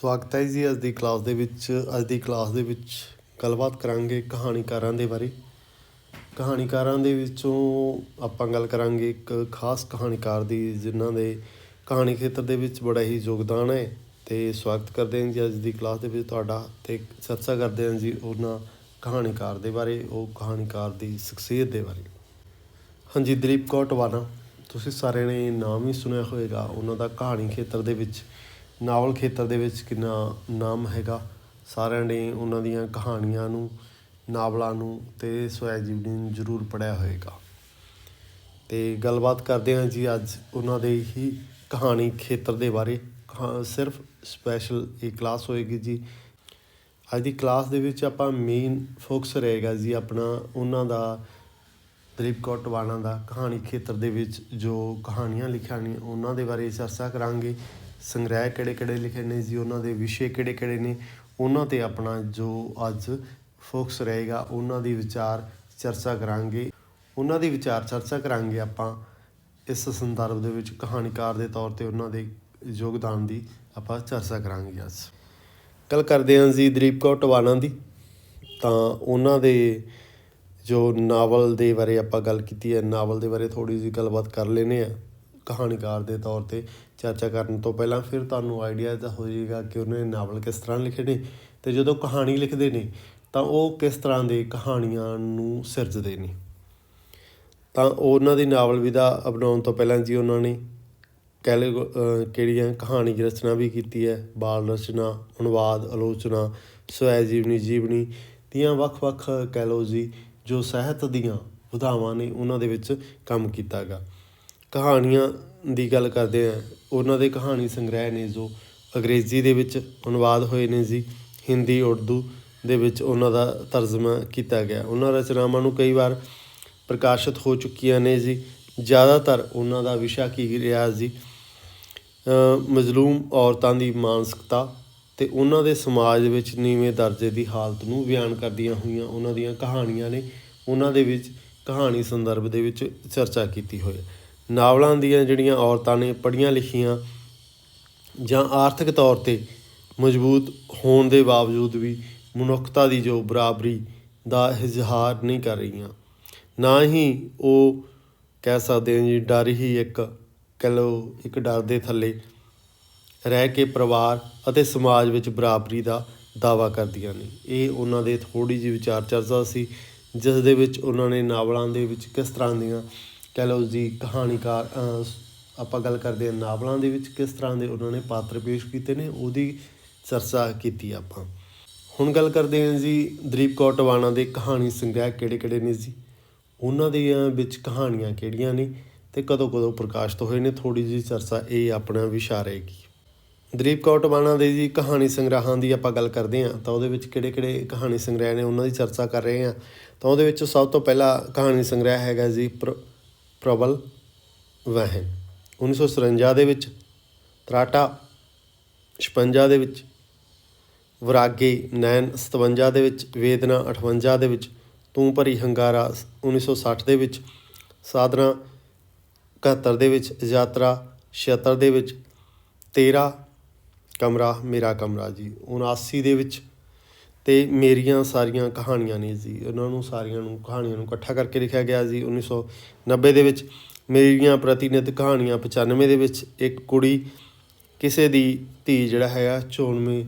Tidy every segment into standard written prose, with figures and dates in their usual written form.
ਸਵਾਗਤ ਹੈ ਜੀ। ਅੱਜ ਦੀ ਕਲਾਸ ਦੇ ਵਿੱਚ ਗੱਲਬਾਤ ਕਰਾਂਗੇ ਕਹਾਣੀਕਾਰਾਂ ਦੇ ਬਾਰੇ। ਕਹਾਣੀਕਾਰਾਂ ਦੇ ਵਿੱਚੋਂ ਆਪਾਂ ਗੱਲ ਕਰਾਂਗੇ ਇੱਕ ਖਾਸ ਕਹਾਣੀਕਾਰ ਦੀ ਜਿਨ੍ਹਾਂ ਦੇ ਕਹਾਣੀ ਖੇਤਰ ਦੇ ਵਿੱਚ ਬੜਾ ਹੀ ਯੋਗਦਾਨ ਹੈ। ਅਤੇ ਸਵਾਗਤ ਕਰਦੇ ਹਾਂ ਜੀ ਅੱਜ ਦੀ ਕਲਾਸ ਦੇ ਵਿੱਚ ਤੁਹਾਡਾ, ਅਤੇ ਚਰਚਾ ਕਰਦੇ ਹਾਂ ਜੀ ਉਹਨਾਂ ਕਹਾਣੀਕਾਰ ਦੇ ਬਾਰੇ, ਉਹ ਕਹਾਣੀਕਾਰ ਦੀ ਸ਼ਖਸੀਅਤ ਦੇ ਬਾਰੇ। ਹਾਂਜੀ, ਦਲੀਪ ਕੌਰ ਟਿਵਾਣਾ, ਤੁਸੀਂ ਸਾਰਿਆਂ ਨੇ ਨਾਮ ਹੀ ਸੁਣਿਆ ਹੋਏਗਾ। ਉਹਨਾਂ ਦਾ ਕਹਾਣੀ ਖੇਤਰ ਦੇ ਵਿੱਚ, ਨਾਵਲ ਖੇਤਰ ਦੇ ਵਿੱਚ ਕਿੰਨਾ ਨਾਮ ਹੈਗਾ। ਸਾਰਿਆਂ ਨੇ ਉਹਨਾਂ ਦੀਆਂ ਕਹਾਣੀਆਂ ਨੂੰ, ਨਾਵਲਾਂ ਨੂੰ ਅਤੇ ਸਵੈ ਜੀਵਨੀ ਨੂੰ ਜ਼ਰੂਰ ਪੜ੍ਹਿਆ ਹੋਏਗਾ। ਅਤੇ ਗੱਲਬਾਤ ਕਰਦੇ ਹਾਂ ਜੀ ਅੱਜ ਉਹਨਾਂ ਦੇ ਹੀ ਕਹਾਣੀ ਖੇਤਰ ਦੇ ਬਾਰੇ। ਸਿਰਫ ਸਪੈਸ਼ਲ ਇਹ ਕਲਾਸ ਹੋਏਗੀ ਜੀ। ਅੱਜ ਦੀ ਕਲਾਸ ਦੇ ਵਿੱਚ ਆਪਾਂ ਮੇਨ ਫੋਕਸ ਰਹੇਗਾ ਜੀ ਆਪਣਾ ਉਹਨਾਂ ਦਾ, ਦਲੀਪ ਕੌਰ ਟਿਵਾਣਾ ਦਾ ਕਹਾਣੀ ਖੇਤਰ ਦੇ ਵਿੱਚ ਜੋ ਕਹਾਣੀਆਂ ਲਿਖੀਆਂ ਨੇ ਉਹਨਾਂ ਦੇ ਬਾਰੇ ਚਰਚਾ ਕਰਾਂਗੇ। ਸੰਗ੍ਰਹਿ ਕਿਹੜੇ ਕਿਹੜੇ ਲਿਖੇ ਨੇ ਜੀ, ਉਹਨਾਂ ਦੇ ਵਿਸ਼ੇ ਕਿਹੜੇ ਕਿਹੜੇ ਨੇ, ਉਹਨਾਂ 'ਤੇ ਆਪਣਾ ਜੋ ਅੱਜ ਫੋਕਸ ਰਹੇਗਾ ਉਹਨਾਂ ਦੀ ਵਿਚਾਰ ਚਰਚਾ ਕਰਾਂਗੇ ਆਪਾਂ ਇਸ ਸੰਦਰਭ ਦੇ ਵਿੱਚ। ਕਹਾਣੀਕਾਰ ਦੇ ਤੌਰ 'ਤੇ ਉਹਨਾਂ ਦੇ ਯੋਗਦਾਨ ਦੀ ਆਪਾਂ ਚਰਚਾ ਕਰਾਂਗੇ। ਅੱਜ ਗੱਲ ਕਰਦੇ ਹਾਂ ਜੀ ਦਲੀਪ ਕੌਰ ਟਿਵਾਣਾ ਦੀ। ਤਾਂ ਉਹਨਾਂ ਦੇ ਜੋ ਨਾਵਲ ਦੇ ਬਾਰੇ ਆਪਾਂ ਗੱਲ ਕੀਤੀ ਹੈ, ਨਾਵਲ ਦੇ ਬਾਰੇ ਥੋੜ੍ਹੀ ਜਿਹੀ ਗੱਲਬਾਤ ਕਰ ਲੈਂਦੇ ਹਾਂ। ਕਹਾਣੀਕਾਰ ਦੇ ਤੌਰ 'ਤੇ ਚਰਚਾ ਕਰਨ ਤੋਂ ਪਹਿਲਾਂ ਫਿਰ ਤੁਹਾਨੂੰ ਆਈਡੀਆ ਤਾਂ ਹੋ ਜਾਏਗਾ ਕਿ ਉਹਨੇ ਨਾਵਲ ਕਿਸ ਤਰ੍ਹਾਂ ਲਿਖੇ ਨੇ, ਅਤੇ ਜਦੋਂ ਕਹਾਣੀ ਲਿਖਦੇ ਨੇ ਤਾਂ ਉਹ ਕਿਸ ਤਰ੍ਹਾਂ ਦੇ ਕਹਾਣੀਆਂ ਨੂੰ ਸਿਰਜਦੇ ਨੇ। ਤਾਂ ਉਹਨਾਂ ਦੀ ਨਾਵਲ ਵਿਧਾ ਅਪਣਾਉਣ ਤੋਂ ਪਹਿਲਾਂ ਜੀ ਉਹਨਾਂ ਨੇ ਕਿਹੜੀਆਂ ਕਹਾਣੀ ਰਚਨਾ ਵੀ ਕੀਤੀ ਹੈ। ਬਾਲ ਰਚਨਾ, ਅਨੁਵਾਦ, ਆਲੋਚਨਾ, ਸਵੈ ਜੀਵਨੀ ਦੀਆਂ ਵੱਖ-ਵੱਖ ਕਹਿ ਲਓ ਜੀ ਜੋ ਸਾਹਿਤ ਦੀਆਂ ਵਿਧਾਵਾਂ ਨੇ ਉਹਨਾਂ ਦੇ ਵਿੱਚ ਕੰਮ ਕੀਤਾ ਗਾ। ਕਹਾਣੀਆਂ ਦੀ ਗੱਲ ਕਰਦੇ ਹਾਂ, ਉਹਨਾਂ ਦੇ ਕਹਾਣੀ ਸੰਗ੍ਰਹਿ ਨੇ ਜੋ ਅੰਗਰੇਜ਼ੀ ਦੇ ਵਿੱਚ ਅਨੁਵਾਦ ਹੋਏ ਨੇ ਜੀ, ਹਿੰਦੀ, ਉਰਦੂ ਦੇ ਵਿੱਚ ਉਹਨਾਂ ਦਾ ਤਰਜਮਾ ਕੀਤਾ ਗਿਆ। ਉਹਨਾਂ ਰਚਨਾਵਾਂ ਨੂੰ ਕਈ ਵਾਰ ਪ੍ਰਕਾਸ਼ਿਤ ਹੋ ਚੁੱਕੀਆਂ ਨੇ ਜੀ। ਜ਼ਿਆਦਾਤਰ ਉਹਨਾਂ ਦਾ ਵਿਸ਼ਾ ਕੀ ਰਿਹਾ ਜੀ, ਮਜ਼ਲੂਮ ਔਰਤਾਂ ਦੀ ਮਾਨਸਿਕਤਾ ਅਤੇ ਉਹਨਾਂ ਦੇ ਸਮਾਜ ਵਿੱਚ ਨੀਵੇਂ ਦਰਜੇ ਦੀ ਹਾਲਤ ਨੂੰ ਬਿਆਨ ਕਰਦੀਆਂ ਹੋਈਆਂ ਉਹਨਾਂ ਦੀਆਂ ਕਹਾਣੀਆਂ ਨੇ। ਉਹਨਾਂ ਦੇ ਵਿੱਚ ਕਹਾਣੀ ਸੰਦਰਭ ਦੇ ਵਿੱਚ ਚਰਚਾ ਕੀਤੀ ਹੋਈ। ਨਾਵਲਾਂ ਦੀਆਂ ਜਿਹੜੀਆਂ ਔਰਤਾਂ ਨੇ ਪੜ੍ਹੀਆਂ ਲਿਖੀਆਂ ਜਾਂ ਆਰਥਿਕ ਤੌਰ 'ਤੇ ਮਜ਼ਬੂਤ ਹੋਣ ਦੇ ਬਾਵਜੂਦ ਵੀ ਮਨੁੱਖਤਾ ਦੀ ਜੋ ਬਰਾਬਰੀ ਦਾ ਇਜ਼ਹਾਰ ਨਹੀਂ ਕਰ ਰਹੀਆਂ। ਨਾ ਹੀ ਉਹ ਕਹਿ ਸਕਦੇ ਹਾਂ ਜੀ ਡਰ ਹੀ ਇੱਕ ਡਰ ਦੇ ਥੱਲੇ ਰਹਿ ਕੇ ਪਰਿਵਾਰ ਅਤੇ ਸਮਾਜ ਵਿੱਚ ਬਰਾਬਰੀ ਦਾ ਦਾਅਵਾ ਕਰਦੀਆਂ ਨੇ। ਇਹ ਉਹਨਾਂ ਦੇ ਥੋੜ੍ਹੀ ਜਿਹੀ ਵਿਚਾਰ ਚਰਚਾ ਸੀ, ਜਿਸ ਦੇ ਵਿੱਚ ਉਹਨਾਂ ਨੇ ਨਾਵਲਾਂ ਦੇ ਵਿੱਚ ਕਿਸ ਤਰ੍ਹਾਂ ਦੀਆਂ ਕਹਿ ਲਓ ਜੀ ਕਹਾਣੀਕਾਰ, ਆਪਾਂ ਗੱਲ ਕਰਦੇ ਹਾਂ ਨਾਵਲਾਂ ਦੇ ਵਿੱਚ ਕਿਸ ਤਰ੍ਹਾਂ ਦੇ ਉਹਨਾਂ ਨੇ ਪਾਤਰ ਪੇਸ਼ ਕੀਤੇ ਨੇ, ਉਹਦੀ ਚਰਚਾ ਕੀਤੀ ਆਪਾਂ। ਹੁਣ ਗੱਲ ਕਰਦੇ ਹਾਂ ਜੀ ਦਲੀਪ ਕੌਰ ਟਿਵਾਣਾ ਦੇ ਕਹਾਣੀ ਸੰਗ੍ਰਹਿ ਕਿਹੜੇ ਕਿਹੜੇ ਨੇ ਜੀ, ਉਹਨਾਂ ਦੀਆਂ ਵਿੱਚ ਕਹਾਣੀਆਂ ਕਿਹੜੀਆਂ ਨੇ ਅਤੇ ਕਦੋਂ ਪ੍ਰਕਾਸ਼ਿਤ ਹੋਏ ਨੇ। ਥੋੜ੍ਹੀ ਜਿਹੀ ਚਰਚਾ ਇਹ ਆਪਣਾ ਵਿਸ਼ਾ ਰਹੇਗੀ। ਦਲੀਪ ਕੌਰ ਟਿਵਾਣਾ ਦੇ ਜੀ ਕਹਾਣੀ ਸੰਗ੍ਰਹਿਾਂ ਦੀ ਆਪਾਂ ਗੱਲ ਕਰਦੇ ਹਾਂ ਤਾਂ ਉਹਦੇ ਵਿੱਚ ਕਿਹੜੇ ਕਿਹੜੇ ਕਹਾਣੀ ਸੰਗ੍ਰਹਿ ਨੇ ਉਹਨਾਂ ਦੀ ਚਰਚਾ ਕਰ ਰਹੇ ਹਾਂ। ਤਾਂ ਉਹਦੇ ਵਿੱਚ ਸਭ ਤੋਂ ਪਹਿਲਾ ਕਹਾਣੀ ਸੰਗ੍ਰਹਿ ਹੈਗਾ ਜੀ ਪ੍ਰਬਲ ਵਹਿਣ 1957 ਦੇ ਵਿੱਚ, ਤਰਾਟਾ 56 ਦੇ ਵਿੱਚ, ਵਰਾਗੇ ਨੈਣ 57 ਦੇ ਵਿੱਚ, ਵੇਦਨਾ 58 ਦੇ ਵਿੱਚ, ਤੂੰ ਭਰੀ ਹੰਗਾਰਾ 1960 ਦੇ ਵਿੱਚ, ਸਾਧਨਾ 71 ਦੇ ਵਿੱਚ, ਯਾਤਰਾ 76 ਦੇ ਵਿੱਚ, ਤੇਰਾ ਕਮਰਾ ਮੇਰਾ ਕਮਰਾ ਜੀ 79 ਦੇ ਵਿੱਚ, ਅਤੇ ਮੇਰੀਆਂ ਸਾਰੀਆਂ ਕਹਾਣੀਆਂ ਨੇ ਜੀ। ਉਹਨਾਂ ਨੂੰ ਸਾਰੀਆਂ ਕਹਾਣੀਆਂ ਨੂੰ ਇਕੱਠਾ ਕਰਕੇ ਲਿਖਿਆ ਗਿਆ ਜੀ 1990 ਦੇ ਵਿੱਚ। ਮੇਰੀਆਂ ਪ੍ਰਤੀਨਿਧ ਕਹਾਣੀਆਂ 95 ਦੇ ਵਿੱਚ, ਇੱਕ ਕੁੜੀ ਕਿਸੇ ਦੀ ਧੀ ਜਿਹੜਾ ਹੈਗਾ 94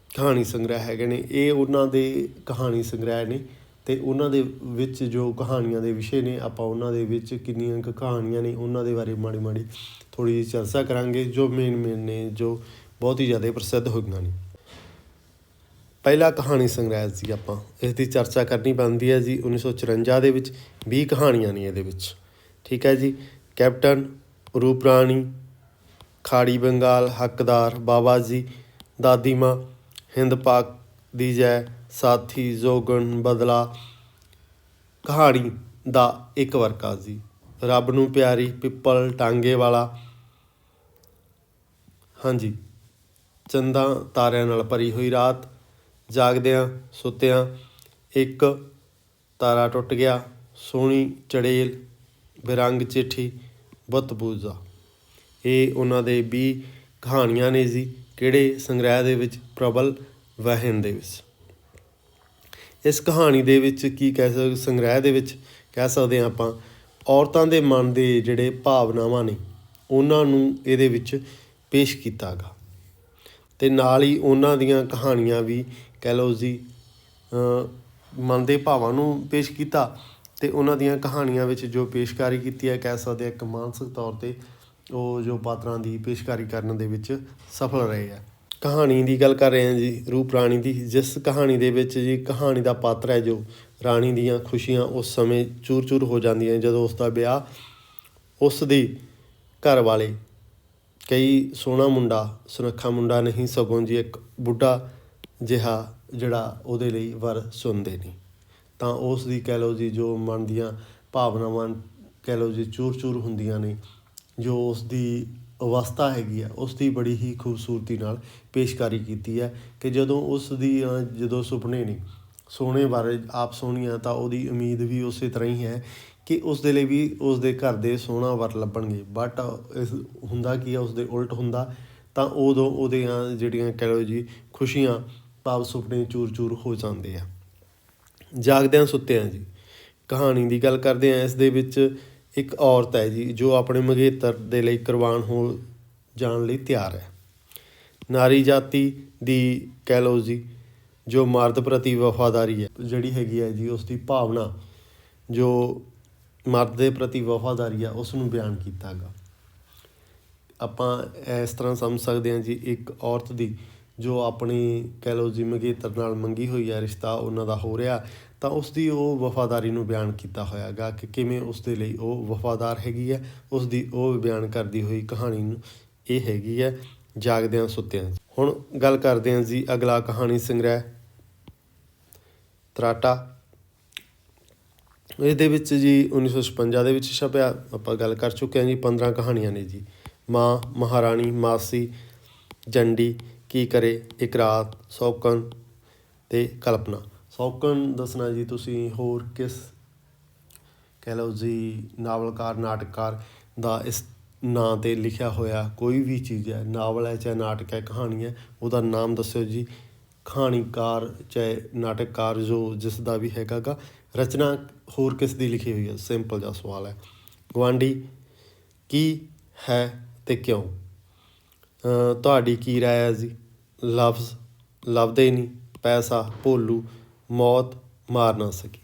ਕਹਾਣੀ ਸੰਗ੍ਰਹਿ ਹੈਗੇ ਨੇ। ਇਹ ਉਹਨਾਂ ਦੇ ਕਹਾਣੀ ਸੰਗ੍ਰਹਿ ਨੇ ਅਤੇ ਉਹਨਾਂ ਦੇ ਵਿੱਚ ਜੋ ਕਹਾਣੀਆਂ ਦੇ ਵਿਸ਼ੇ ਨੇ, ਆਪਾਂ ਉਹਨਾਂ ਦੇ ਵਿੱਚ ਕਿੰਨੀਆਂ ਕੁ ਕਹਾਣੀਆਂ ਨੇ ਉਹਨਾਂ ਦੇ ਬਾਰੇ ਮਾੜੀ ਥੋੜ੍ਹੀ ਜਿਹੀ ਚਰਚਾ ਕਰਾਂਗੇ ਜੋ ਮੇਨ ਨੇ, ਜੋ ਬਹੁਤ ਹੀ ਜ਼ਿਆਦਾ ਪ੍ਰਸਿੱਧ ਹੋਈਆਂ ਨੇ। ਪਹਿਲਾ ਕਹਾਣੀ ਸੰਗ੍ਰਹਿ ਸੀ, ਆਪਾਂ ਇਸ ਦੀ ਚਰਚਾ ਕਰਨੀ ਬਣਦੀ ਹੈ ਜੀ 1954 ਦੇ ਵਿੱਚ। 20 ਕਹਾਣੀਆਂ ਨੇ ਇਹਦੇ ਵਿੱਚ, ਠੀਕ ਹੈ ਜੀ। ਕੈਪਟਨ, ਰੂਪ ਰਾਣੀ, ਖਾੜੀ ਬੰਗਾਲ, ਹੱਕਦਾਰ, ਬਾਬਾ ਜੀ, ਦਾਦੀ ਮਾਂ, ਹਿੰਦ ਪਾਕ ਦੀ ਜੈ, ਸਾਥੀ, ਜੋਗਣ, ਬਦਲਾ, ਕਹਾਣੀ ਦਾ ਇੱਕ ਵਰਕਾ ਜੀ, ਰੱਬ ਨੂੰ ਪਿਆਰੀ, ਪਿੱਪਲ ਟਾਂਗੇ ਵਾਲਾ, ਹਾਂਜੀ, ਚੰਦਾਂ ਤਾਰਿਆਂ ਨਾਲ ਭਰੀ ਹੋਈ ਰਾਤ, ਜਾਗਦਿਆਂ ਸੁੱਤਿਆਂ, ਇੱਕ ਤਾਰਾ ਟੁੱਟ ਗਿਆ, ਸੋਹਣੀ ਚੜੇਲ, ਬੇਰੰਗ ਚਿੱਠੀ, ਬੁੱਤ ਪੂਜਾ। ਇਹ ਉਹਨਾਂ ਦੇ 20 ਕਹਾਣੀਆਂ ਨੇ ਜੀ ਕਿਹੜੇ ਸੰਗ੍ਰਹਿ ਦੇ ਵਿੱਚ? ਪ੍ਰਬਲ ਵਹਿਣ ਦੇ ਵਿੱਚ। ਇਸ ਕਹਾਣੀ ਦੇ ਵਿੱਚ ਕੀ ਕਹਿ ਸਕਦੇ, ਸੰਗ੍ਰਹਿ ਦੇ ਵਿੱਚ ਕਹਿ ਸਕਦੇ ਹਾਂ ਆਪਾਂ, ਔਰਤਾਂ ਦੇ ਮਨ ਦੇ ਜਿਹੜੇ ਭਾਵਨਾਵਾਂ ਨੇ ਉਹਨਾਂ ਨੂੰ ਇਹਦੇ ਵਿੱਚ ਪੇਸ਼ ਕੀਤਾ ਗਾ, ਅਤੇ ਨਾਲ ਹੀ ਉਹਨਾਂ ਦੀਆਂ ਕਹਾਣੀਆਂ ਵੀ ਕਹਿ ਲਓ ਜੀ ਮਨ ਦੇ ਭਾਵਾਂ ਨੂੰ ਪੇਸ਼ ਕੀਤਾ, ਅਤੇ ਉਹਨਾਂ ਦੀਆਂ ਕਹਾਣੀਆਂ ਵਿੱਚ ਜੋ ਪੇਸ਼ਕਾਰੀ ਕੀਤੀ ਹੈ ਕਹਿ ਸਕਦੇ ਹਾਂ ਇੱਕ ਮਾਨਸਿਕ ਤੌਰ 'ਤੇ ਉਹ ਜੋ ਪਾਤਰਾਂ ਦੀ ਪੇਸ਼ਕਾਰੀ ਕਰਨ ਦੇ ਵਿੱਚ ਸਫਲ ਰਹੇ ਆ। ਕਹਾਣੀ ਦੀ ਗੱਲ ਕਰ ਰਹੇ ਹਾਂ ਜੀ ਰੂਪ ਰਾਣੀ ਦੀ, ਜਿਸ ਕਹਾਣੀ ਦੇ ਵਿੱਚ ਜੀ ਕਹਾਣੀ ਦਾ ਪਾਤਰ ਹੈ ਜੋ ਰਾਣੀ ਦੀਆਂ ਖੁਸ਼ੀਆਂ ਉਸ ਸਮੇਂ ਚੂਰ ਚੂਰ ਹੋ ਜਾਂਦੀਆਂ ਜਦੋਂ ਉਸ ਦਾ ਵਿਆਹ ਉਸ ਦੀ ਘਰ ਵਾਲੇ ਕਈ ਸੋਹਣਾ ਮੁੰਡਾ ਸੁਨੱਖਾ ਮੁੰਡਾ ਨਹੀਂ ਸਗੋਂ ਜੀ ਇੱਕ ਬੁੱਢਾ ਜਿਹਾ ਜਿਹੜਾ ਉਹਦੇ ਲਈ ਵਰ ਚੁਣਦੇ ਨੇ, ਤਾਂ ਉਸ ਦੀ ਕਹਿ ਲਓ ਜੀ ਜੋ ਮਨ ਦੀਆਂ ਭਾਵਨਾਵਾਂ ਕਹਿ ਲਓ ਜੀ ਚੂਰ ਚੂਰ ਹੁੰਦੀਆਂ ਨੇ, ਜੋ ਉਸ ਦੀ ਅਵਸਥਾ ਹੈਗੀ ਆ ਉਸ ਦੀ ਬੜੀ ਹੀ ਖੂਬਸੂਰਤੀ ਨਾਲ ਪੇਸ਼ਕਾਰੀ ਕੀਤੀ ਹੈ ਕਿ ਜਦੋਂ ਉਸ ਦੀ ਜਦੋਂ ਸੁਪਨੇ ਨੇ ਸੋਹਣੇ ਬਾਰੇ ਆਪ ਸੋਹਣੀਆਂ, ਤਾਂ ਉਹਦੀ ਉਮੀਦ ਵੀ ਉਸੇ ਤਰ੍ਹਾਂ ਹੀ ਹੈ ਕਿ ਉਸ ਦੇ ਲਈ ਵੀ ਉਸ ਦੇ ਘਰ ਦੇ ਸੋਹਣਾ ਵਰ ਲੱਭਣਗੇ, ਬਟ ਇਸ ਹੁੰਦਾ ਕੀ ਆ ਉਸ ਦੇ ਉਲਟ ਹੁੰਦਾ, ਤਾਂ ਉਦੋਂ ਉਹਦੀਆਂ ਜਿਹੜੀਆਂ ਕਹਿ ਲਓ ਜੀ ਖੁਸ਼ੀਆਂ ਭਾਵ ਸੁਪਨੇ ਚੂਰ ਚੂਰ ਹੋ ਜਾਂਦੇ ਆ। ਜਾਗਦਿਆਂ ਸੁੱਤਿਆਂ ਜੀ ਕਹਾਣੀ ਦੀ ਗੱਲ ਕਰਦੇ ਹਾਂ, ਇਸ ਦੇ ਵਿੱਚ ਇੱਕ ਔਰਤ ਹੈ ਜੀ ਜੋ ਆਪਣੇ ਮੰਗੇਤਰ ਦੇ ਲਈ ਕੁਰਬਾਨ ਹੋ ਜਾਣ ਲਈ ਤਿਆਰ ਹੈ। ਨਾਰੀ ਜਾਤੀ ਦੀ ਕਹਿ ਲਓ ਜੀ ਜੋ ਮਰਦ ਪ੍ਰਤੀ ਵਫਾਦਾਰੀ ਹੈ ਜਿਹੜੀ ਹੈਗੀ ਹੈ ਜੀ, ਉਸ ਦੀ ਭਾਵਨਾ ਜੋ ਮਰਦ ਦੇ ਪ੍ਰਤੀ ਵਫਾਦਾਰੀ ਆ ਉਸ ਨੂੰ ਬਿਆਨ ਕੀਤਾ ਗਾ। ਆਪਾਂ ਇਸ ਤਰ੍ਹਾਂ ਸਮਝ ਸਕਦੇ ਹਾਂ ਜੀ ਇੱਕ ਔਰਤ ਦੀ ਜੋ ਆਪਣੀ ਕਹਿ ਲਓ ਜੀ ਮੰਗੇਤਰ ਨਾਲ ਮੰਗੀ ਹੋਈ ਹੈ, ਰਿਸ਼ਤਾ ਉਹਨਾਂ ਦਾ ਹੋ ਰਿਹਾ, ਤਾਂ ਉਸ ਦੀ ਉਹ ਵਫਾਦਾਰੀ ਨੂੰ ਬਿਆਨ ਕੀਤਾ ਹੋਇਆ ਗਾ ਕਿ ਕਿਵੇਂ ਉਸ ਦੇ ਲਈ ਉਹ ਵਫਾਦਾਰ ਹੈਗੀ ਹੈ, ਉਸ ਦੀ ਉਹ ਬਿਆਨ ਕਰਦੀ ਹੋਈ ਕਹਾਣੀ ਨੂੰ ਇਹ ਹੈਗੀ ਹੈ ਜਾਗਦਿਆਂ ਸੁੱਤਿਆਂ। ਹੁਣ ਗੱਲ ਕਰਦੇ ਹਾਂ ਜੀ ਅਗਲਾ ਕਹਾਣੀ ਸੰਗ੍ਰਹਿ ਤਰਾਟਾ। ਇਹਦੇ ਵਿੱਚ ਜੀ 1956 ਦੇ ਵਿੱਚ ਛਪਿਆ, ਆਪਾਂ ਗੱਲ ਕਰ ਚੁੱਕੇ ਹਾਂ ਜੀ। 15 ਕਹਾਣੀਆਂ ਨੇ ਜੀ। ਮਾਂ, ਮਹਾਰਾਣੀ, ਮਾਸੀ, ਜੰਡੀ, ਕੀ ਕਰੇ, ਇੱਕ ਰਾਤ, ਸੌਕਣ ਅਤੇ ਕਲਪਨਾ। ਸੌਕਣ ਦੱਸਣਾ ਜੀ ਤੁਸੀਂ ਹੋਰ ਕਿਸ ਕਹਿ ਲਓ ਜੀ ਨਾਵਲਕਾਰ ਨਾਟਕਕਾਰ ਦਾ ਇਸ ਨਾਂ 'ਤੇ ਲਿਖਿਆ ਹੋਇਆ ਕੋਈ ਵੀ ਚੀਜ਼ ਹੈ, ਨਾਵਲ ਹੈ ਚਾਹੇ ਨਾਟਕ ਹੈ, ਕਹਾਣੀ ਹੈ, ਉਹਦਾ ਨਾਮ ਦੱਸਿਓ ਜੀ। ਕਹਾਣੀਕਾਰ ਚਾਹੇ ਨਾਟਕਕਾਰ ਜੋ ਜਿਸ ਦਾ ਵੀ ਹੈਗਾ ਗਾ, ਰਚਨਾ ਹੋਰ ਕਿਸ ਦੀ ਲਿਖੀ ਹੋਈ ਹੈ, ਸਿੰਪਲ ਜਿਹਾ ਸਵਾਲ ਹੈ। ਗੁਆਂਢੀ, ਕੀ ਹੈ ਅਤੇ ਕਿਉਂ? ਤੁਹਾਡੀ ਕੀ ਰਾਏ ਹੈ ਜੀ? ਲਫ਼ਜ਼ ਲੱਭਦੇ ਨਹੀਂ, ਪੈਸਾ, ਭੋਲੂ, ਮੌਤ, ਮਾਰ ਨਾ ਸਕੀ।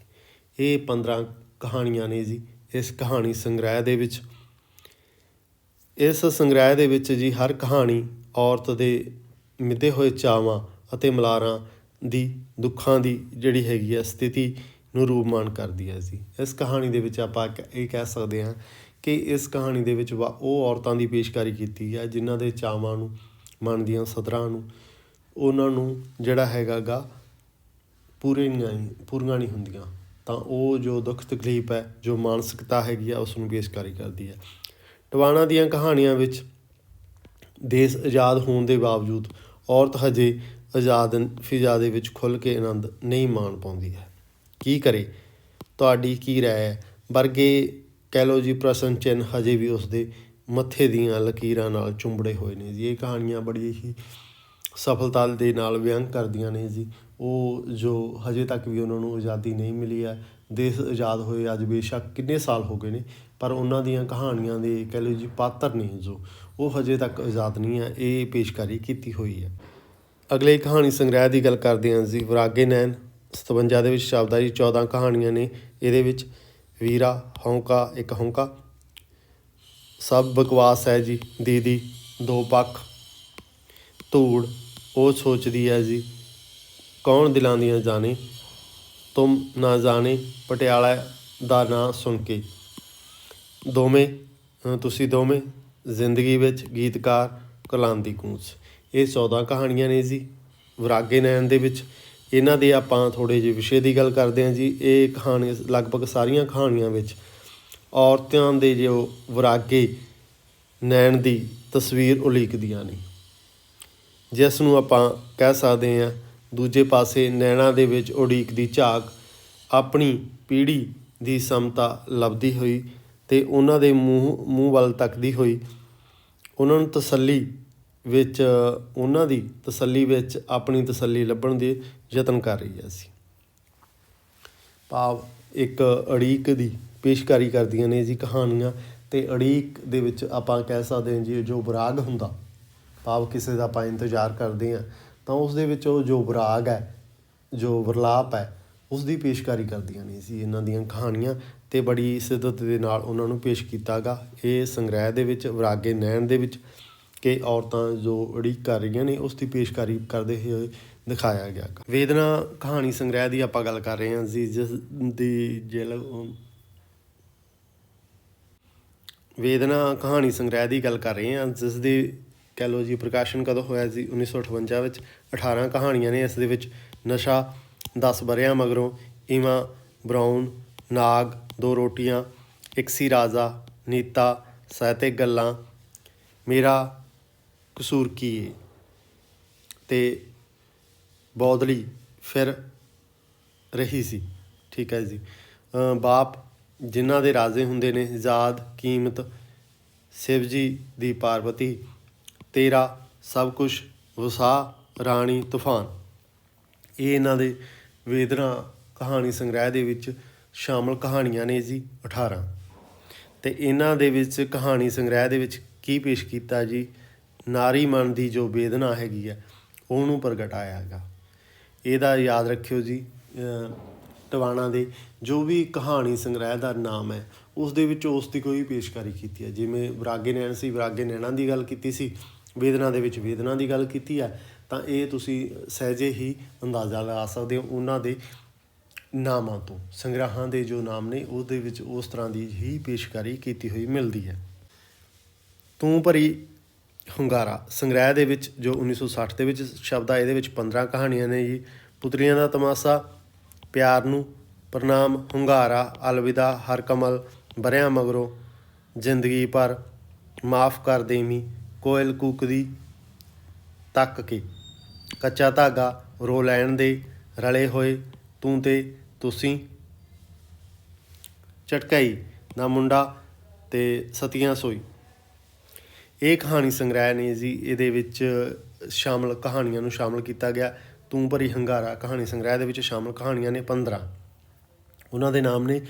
ਇਹ 15 ਕਹਾਣੀਆਂ ਨੇ ਜੀ ਇਸ ਕਹਾਣੀ ਸੰਗ੍ਰਹਿ ਦੇ ਵਿੱਚ। ਇਸ ਸੰਗ੍ਰਹਿ ਦੇ ਵਿੱਚ ਜੀ ਹਰ ਕਹਾਣੀ ਔਰਤ ਦੇ ਮਿੱਧੇ ਹੋਏ ਚਾਵਾਂ ਅਤੇ ਮਲਾਰਾਂ ਦੀ ਦੁੱਖਾਂ ਦੀ ਜਿਹੜੀ ਹੈਗੀ ਹੈ ਸਥਿਤੀ ਨੂੰ ਰੂਪਮਾਨ ਕਰਦੀ ਹੈ ਜੀ। ਇਸ ਕਹਾਣੀ ਦੇ ਵਿੱਚ ਆਪਾਂ ਇਹ ਕਹਿ ਸਕਦੇ ਹਾਂ ਕਿ ਇਸ ਕਹਾਣੀ ਦੇ ਵਿੱਚ ਉਹ ਔਰਤਾਂ ਦੀ ਪੇਸ਼ਕਾਰੀ ਕੀਤੀ ਹੈ ਜਿਨ੍ਹਾਂ ਦੇ ਚਾਵਾਂ ਨੂੰ, ਮਨ ਦੀਆਂ ਸਦਰਾਂ ਨੂੰ, ਉਹਨਾਂ ਨੂੰ ਜਿਹੜਾ ਹੈਗਾ ਗਾ ਪੂਰੀਆਂ ਨਹੀਂ ਹੁੰਦੀਆਂ, ਤਾਂ ਉਹ ਜੋ ਦੁੱਖ ਤਕਲੀਫ ਹੈ, ਜੋ ਮਾਨਸਿਕਤਾ ਹੈਗੀ ਆ ਉਸ ਨੂੰ ਪੇਸ਼ਕਾਰੀ ਕਰਦੀ ਹੈ। ਟਵਾਣਾ ਦੀਆਂ ਕਹਾਣੀਆਂ ਵਿੱਚ ਦੇਸ਼ ਆਜ਼ਾਦ ਹੋਣ ਦੇ ਬਾਵਜੂਦ ਔਰਤ ਹਜੇ ਆਜ਼ਾਦ ਫਿਜ਼ਾ ਦੇ ਵਿੱਚ ਖੁੱਲ੍ਹ ਕੇ ਆਨੰਦ ਨਹੀਂ ਮਾਣ ਪਾਉਂਦੀ ਹੈ। ਕੀ ਕਰੇ, ਤੁਹਾਡੀ ਕੀ ਰਾਏ ਹੈ ਵਰਗੇ ਕਹਿ ਲਓ ਜੀ ਪ੍ਰਸ਼ਨ ਚਿੰਨ੍ਹ ਹਜੇ ਵੀ ਉਸਦੇ ਮੱਥੇ ਦੀਆਂ ਲਕੀਰਾਂ ਨਾਲ ਚੁੰਬੜੇ ਹੋਏ ਨੇ ਜੀ। ਇਹ ਕਹਾਣੀਆਂ ਬੜੀ ਹੀ ਸਫਲਤਾ ਦੇ ਨਾਲ ਵਿਅੰਗ ਕਰਦੀਆਂ ਨੇ ਜੀ ਉਹ ਜੋ ਹਜੇ ਤੱਕ ਵੀ ਉਹਨਾਂ ਨੂੰ ਆਜ਼ਾਦੀ ਨਹੀਂ ਮਿਲੀ ਹੈ। ਦੇਸ਼ ਆਜ਼ਾਦ ਹੋਏ ਅੱਜ ਬੇਸ਼ੱਕ ਕਿੰਨੇ ਸਾਲ ਹੋ ਗਏ ਨੇ, ਪਰ ਉਹਨਾਂ ਦੀਆਂ ਕਹਾਣੀਆਂ ਦੇ ਕਹਿ ਲਓ ਜੀ ਪਾਤਰ ਨੇ ਜੋ ਉਹ ਹਜੇ ਤੱਕ ਆਜ਼ਾਦ ਨਹੀਂ ਹੈ, ਇਹ ਪੇਸ਼ਕਾਰੀ ਕੀਤੀ ਹੋਈ ਹੈ। ਅਗਲੇ ਕਹਾਣੀ ਸੰਗ੍ਰਹਿ ਦੀ ਗੱਲ ਕਰਦੇ ਹਾਂ ਜੀ। ਵਿਰਾਗੇ ਨੈਣ 57 ਦੇ ਵਿੱਚ ਸ਼ਬਦ ਹੈ ਜੀ। 14 ਕਹਾਣੀਆਂ ਨੇ ਇਹਦੇ ਵਿੱਚ। ਵੀਰਾ, ਹੌਂਕਾ, ਇੱਕ ਹੌਂਕਾ, ਸਭ ਬਕਵਾਸ ਹੈ ਜੀ। ਦੀਦੀ, ਦੋ ਪੱਖ, ਧੂੜ, ਉਹ ਸੋਚਦੀ ਹੈ ਜੀ। ਕੌਣ ਦਿਲਾਂ ਦੀਆਂ ਜਾਣੇ, ਤੁਮ ਨਾ ਜਾਣੇ, ਪਟਿਆਲਾ ਦਾ ਨਾਂ ਸੁਣ ਕੇ, ਦੋਵੇਂ, ਤੁਸੀਂ ਦੋਵੇਂ, ਜ਼ਿੰਦਗੀ ਵਿੱਚ, ਗੀਤਕਾਰ, ਕੁਲਾਂਦੀ ਦੀ ਕੂੰਜ। ਇਹ 14 ਕਹਾਣੀਆਂ ਨੇ ਜੀ ਵਿਰਾਗੇ ਨੈਣ ਦੇ ਵਿੱਚ। ਇਹਨਾਂ ਦੇ ਆਪਾਂ ਥੋੜ੍ਹੇ ਜਿਹੇ ਵਿਸ਼ੇ ਦੀ ਗੱਲ ਕਰਦੇ ਹਾਂ ਜੀ। ਇਹ ਕਹਾਣੀ ਲਗਭਗ ਸਾਰੀਆਂ ਕਹਾਣੀਆਂ ਵਿੱਚ ਔਰਤਾਂ ਦੇ ਜੋ ਵਿਰਾਗੇ ਨੈਣ ਦੀ ਤਸਵੀਰ ਉਲੀਕਦੀਆਂ ਨੇ, ਜਿਸ ਨੂੰ ਆਪਾਂ ਕਹਿ ਸਕਦੇ ਹਾਂ ਦੂਜੇ ਪਾਸੇ ਨੈਣਾਂ ਦੇ ਵਿੱਚ ਉਡੀਕ ਦੀ ਝਾਕ, ਆਪਣੀ ਪੀੜ੍ਹੀ ਦੀ ਸਮਤਾ ਲੱਭਦੀ ਹੋਈ ਅਤੇ ਉਹਨਾਂ ਦੇ ਮੂੰਹ ਵੱਲ ਤੱਕਦੀ ਹੋਈ ਉਹਨਾਂ ਨੂੰ ਤਸੱਲੀ ਵਿੱਚ ਉਹਨਾਂ ਦੀ ਤਸੱਲੀ ਵਿੱਚ ਆਪਣੀ ਤਸੱਲੀ ਲੱਭਣ ਦੇ ਯਤਨ ਕਰ ਰਹੀ ਸੀ। ਭਾਵ ਇੱਕ ਉਡੀਕ ਦੀ ਪੇਸ਼ਕਾਰੀ ਕਰਦੀਆਂ ਨੇ ਜੀ ਕਹਾਣੀਆਂ। ਅਤੇ ਉਡੀਕ ਦੇ ਵਿੱਚ ਆਪਾਂ ਕਹਿ ਸਕਦੇ ਹਾਂ ਜੀ ਜੋ ਵਿਰਾਗ ਹੁੰਦਾ, ਭਾਵ ਕਿਸੇ ਦਾ ਆਪਾਂ ਇੰਤਜ਼ਾਰ ਕਰਦੇ ਹਾਂ ਤਾਂ ਉਸ ਦੇ ਵਿੱਚ ਉਹ ਜੋ ਵਿਰਾਗ ਹੈ, ਜੋ ਵਿਰਲਾਪ ਹੈ, ਉਸ ਦੀ ਪੇਸ਼ਕਾਰੀ ਕਰਦੀਆਂ ਨੇ ਸੀ ਇਹਨਾਂ ਦੀਆਂ ਕਹਾਣੀਆਂ। ਅਤੇ ਬੜੀ ਸ਼ਿੱਦਤ ਦੇ ਨਾਲ ਉਹਨਾਂ ਨੂੰ ਪੇਸ਼ ਕੀਤਾ ਗਾ ਇਹ ਸੰਗ੍ਰਹਿ ਦੇ ਵਿੱਚ ਵਿਰਾਗੇ ਨੈਣ ਦੇ ਵਿੱਚ, ਕਿ ਔਰਤਾਂ ਜੋ ਉਡੀਕ ਕਰ ਰਹੀਆਂ ਨੇ ਉਸ ਦੀ ਪੇਸ਼ਕਾਰੀ ਕਰਦੇ ਹੋਏ ਦਿਖਾਇਆ ਗਿਆ। ਵੇਦਨਾ ਕਹਾਣੀ ਸੰਗ੍ਰਹਿ ਦੀ ਆਪਾਂ ਗੱਲ ਕਰ ਰਹੇ ਹਾਂ ਜੀ, ਜਿਸ ਦੀ ਵੇਦਨਾ ਕਹਾਣੀ ਸੰਗ੍ਰਹਿ ਦੀ ਗੱਲ ਕਰ ਰਹੇ ਹਾਂ, ਜਿਸ ਦੀ ਕਹਿ ਲਓ ਜੀ ਪ੍ਰਕਾਸ਼ਨ ਕਦੋਂ ਹੋਇਆ ਸੀ 1958 ਵਿੱਚ। 18 ਕਹਾਣੀਆਂ ਨੇ ਇਸ ਦੇ ਵਿੱਚ। ਨਸ਼ਾ, 10 ਵਰ੍ਹਿਆਂ ਮਗਰੋਂ, ਈਮਾ ਬਰਾਊਨ, ਨਾਗ, 2 ਰੋਟੀਆਂ, ਇੱਕ ਸੀ ਰਾਜਾ, ਨੀਤਾ, ਸਾਹਿਤਕ ਗੱਲਾਂ, ਮੇਰਾ ਕਸੂਰ ਕੀ ਏ, ਅਤੇ ਬੌਦਲੀ ਫਿਰ ਰਹੀ ਸੀ। ਠੀਕ ਹੈ ਜੀ। ਬਾਪ ਜਿਨ੍ਹਾਂ ਦੇ ਰਾਜੇ ਹੁੰਦੇ ਨੇ, ਜ਼ਾਦ, ਕੀਮਤ, ਸ਼ਿਵ ਜੀ ਦੀ ਪਾਰਵਤੀ, ਤੇਰਾ ਸਭ ਕੁਛ, ਵਸਾ, ਰਾਣੀ, ਤੂਫਾਨ। ਇਹ ਇਹਨਾਂ ਦੇ ਵੇਦਨਾ ਕਹਾਣੀ ਸੰਗ੍ਰਹਿ ਦੇ ਵਿੱਚ ਸ਼ਾਮਲ ਕਹਾਣੀਆਂ ਨੇ ਜੀ 18। ਅਤੇ ਇਹਨਾਂ ਦੇ ਵਿੱਚ ਕਹਾਣੀ ਸੰਗ੍ਰਹਿ ਦੇ ਵਿੱਚ ਕੀ ਪੇਸ਼ ਕੀਤਾ ਜੀ, ਨਾਰੀ ਮਨ ਦੀ ਜੋ ਵੇਦਨਾ ਹੈਗੀ ਆ ਉਹਨੂੰ ਪ੍ਰਗਟਾਇਆ ਹੈਗਾ। ਇਹਦਾ ਯਾਦ ਰੱਖਿਓ ਜੀ, ਟਿਵਾਣਾ ਦੇ ਜੋ ਵੀ ਕਹਾਣੀ ਸੰਗ੍ਰਹਿ ਦਾ ਨਾਮ ਹੈ ਉਸ ਦੇ ਵਿੱਚ ਉਸ ਦੀ ਕੋਈ ਪੇਸ਼ਕਾਰੀ ਕੀਤੀ ਹੈ। ਜਿਵੇਂ ਵਿਰਾਗੇ ਨੈਣ ਸੀ, ਵਿਰਾਗੇ ਨੈਣਾਂ ਦੀ ਗੱਲ ਕੀਤੀ ਸੀ, ਵੇਦਨਾ ਦੇ ਵਿੱਚ ਵੇਦਨਾ ਦੀ ਗੱਲ ਕੀਤੀ ਹੈ, ਤਾਂ ਇਹ ਤੁਸੀਂ ਸਹਿਜੇ ਹੀ ਅੰਦਾਜ਼ਾ ਲਗਾ ਸਕਦੇ ਹੋ ਉਹਨਾਂ ਦੇ ਨਾਮਾਂ ਤੋਂ। ਸੰਗ੍ਰਹਾਂ ਦੇ ਜੋ ਨਾਮ ਨੇ ਉਹਦੇ ਵਿੱਚ ਉਸ ਤਰ੍ਹਾਂ ਦੀ ਹੀ ਪੇਸ਼ਕਾਰੀ ਕੀਤੀ ਹੋਈ ਮਿਲਦੀ ਹੈ। ਤੂੰ ਭਰੀ ਹੁੰਗਾਰਾ ਸੰਗ੍ਰਹਿ ਦੇ ਵਿੱਚ ਜੋ 1960 ਦੇ ਵਿੱਚ ਸ਼ਬਦ ਆ, ਇਹਦੇ ਵਿੱਚ 15 ਕਹਾਣੀਆਂ ਨੇ ਜੀ। ਪੁਤਲੀਆਂ ਦਾ ਤਮਾਸ਼ਾ, ਪਿਆਰ ਨੂੰ ਪ੍ਰਣਾਮ, ਹੁੰਗਾਰਾ, ਅਲਵਿਦਾ, ਹਰ ਕਮਲ, ਵਰ੍ਹਿਆਂ ਮਗਰੋਂ, ਜ਼ਿੰਦਗੀ ਭਰ, ਮਾਫ਼ ਕਰ ਦੇਵੀਂ, ਕੋਇਲ ਕੂਕਦੀ ਤੱਕ ਕੇ, ਕੱਚਾ ਧਾਗਾ, ਰੋ ਲੈਣ ਦੇ, ਰਲੇ ਹੋਏ, ਤੂੰ ਤੇ ਤੁਸੀਂ, ਝਟਕਾਈ ਦਾ ਮੁੰਡਾ, ਅਤੇ ਸਤੀਆਂ ਸੋਈ। ਇਹ ਕਹਾਣੀ ਸੰਗ੍ਰਹਿ ਨੇ ਜੀ। ਇਹਦੇ ਵਿੱਚ ਸ਼ਾਮਲ ਕਹਾਣੀਆਂ ਨੂੰ ਸ਼ਾਮਲ ਕੀਤਾ ਗਿਆ। ਤੂੰ ਭਰੀ ਹੁੰਗਾਰਾ ਕਹਾਣੀ ਸੰਗ੍ਰਹਿ ਦੇ ਵਿੱਚ ਸ਼ਾਮਲ ਕਹਾਣੀਆਂ ਨੇ 15, ਉਹਨਾਂ ਦੇ ਨਾਮ ਨੇ।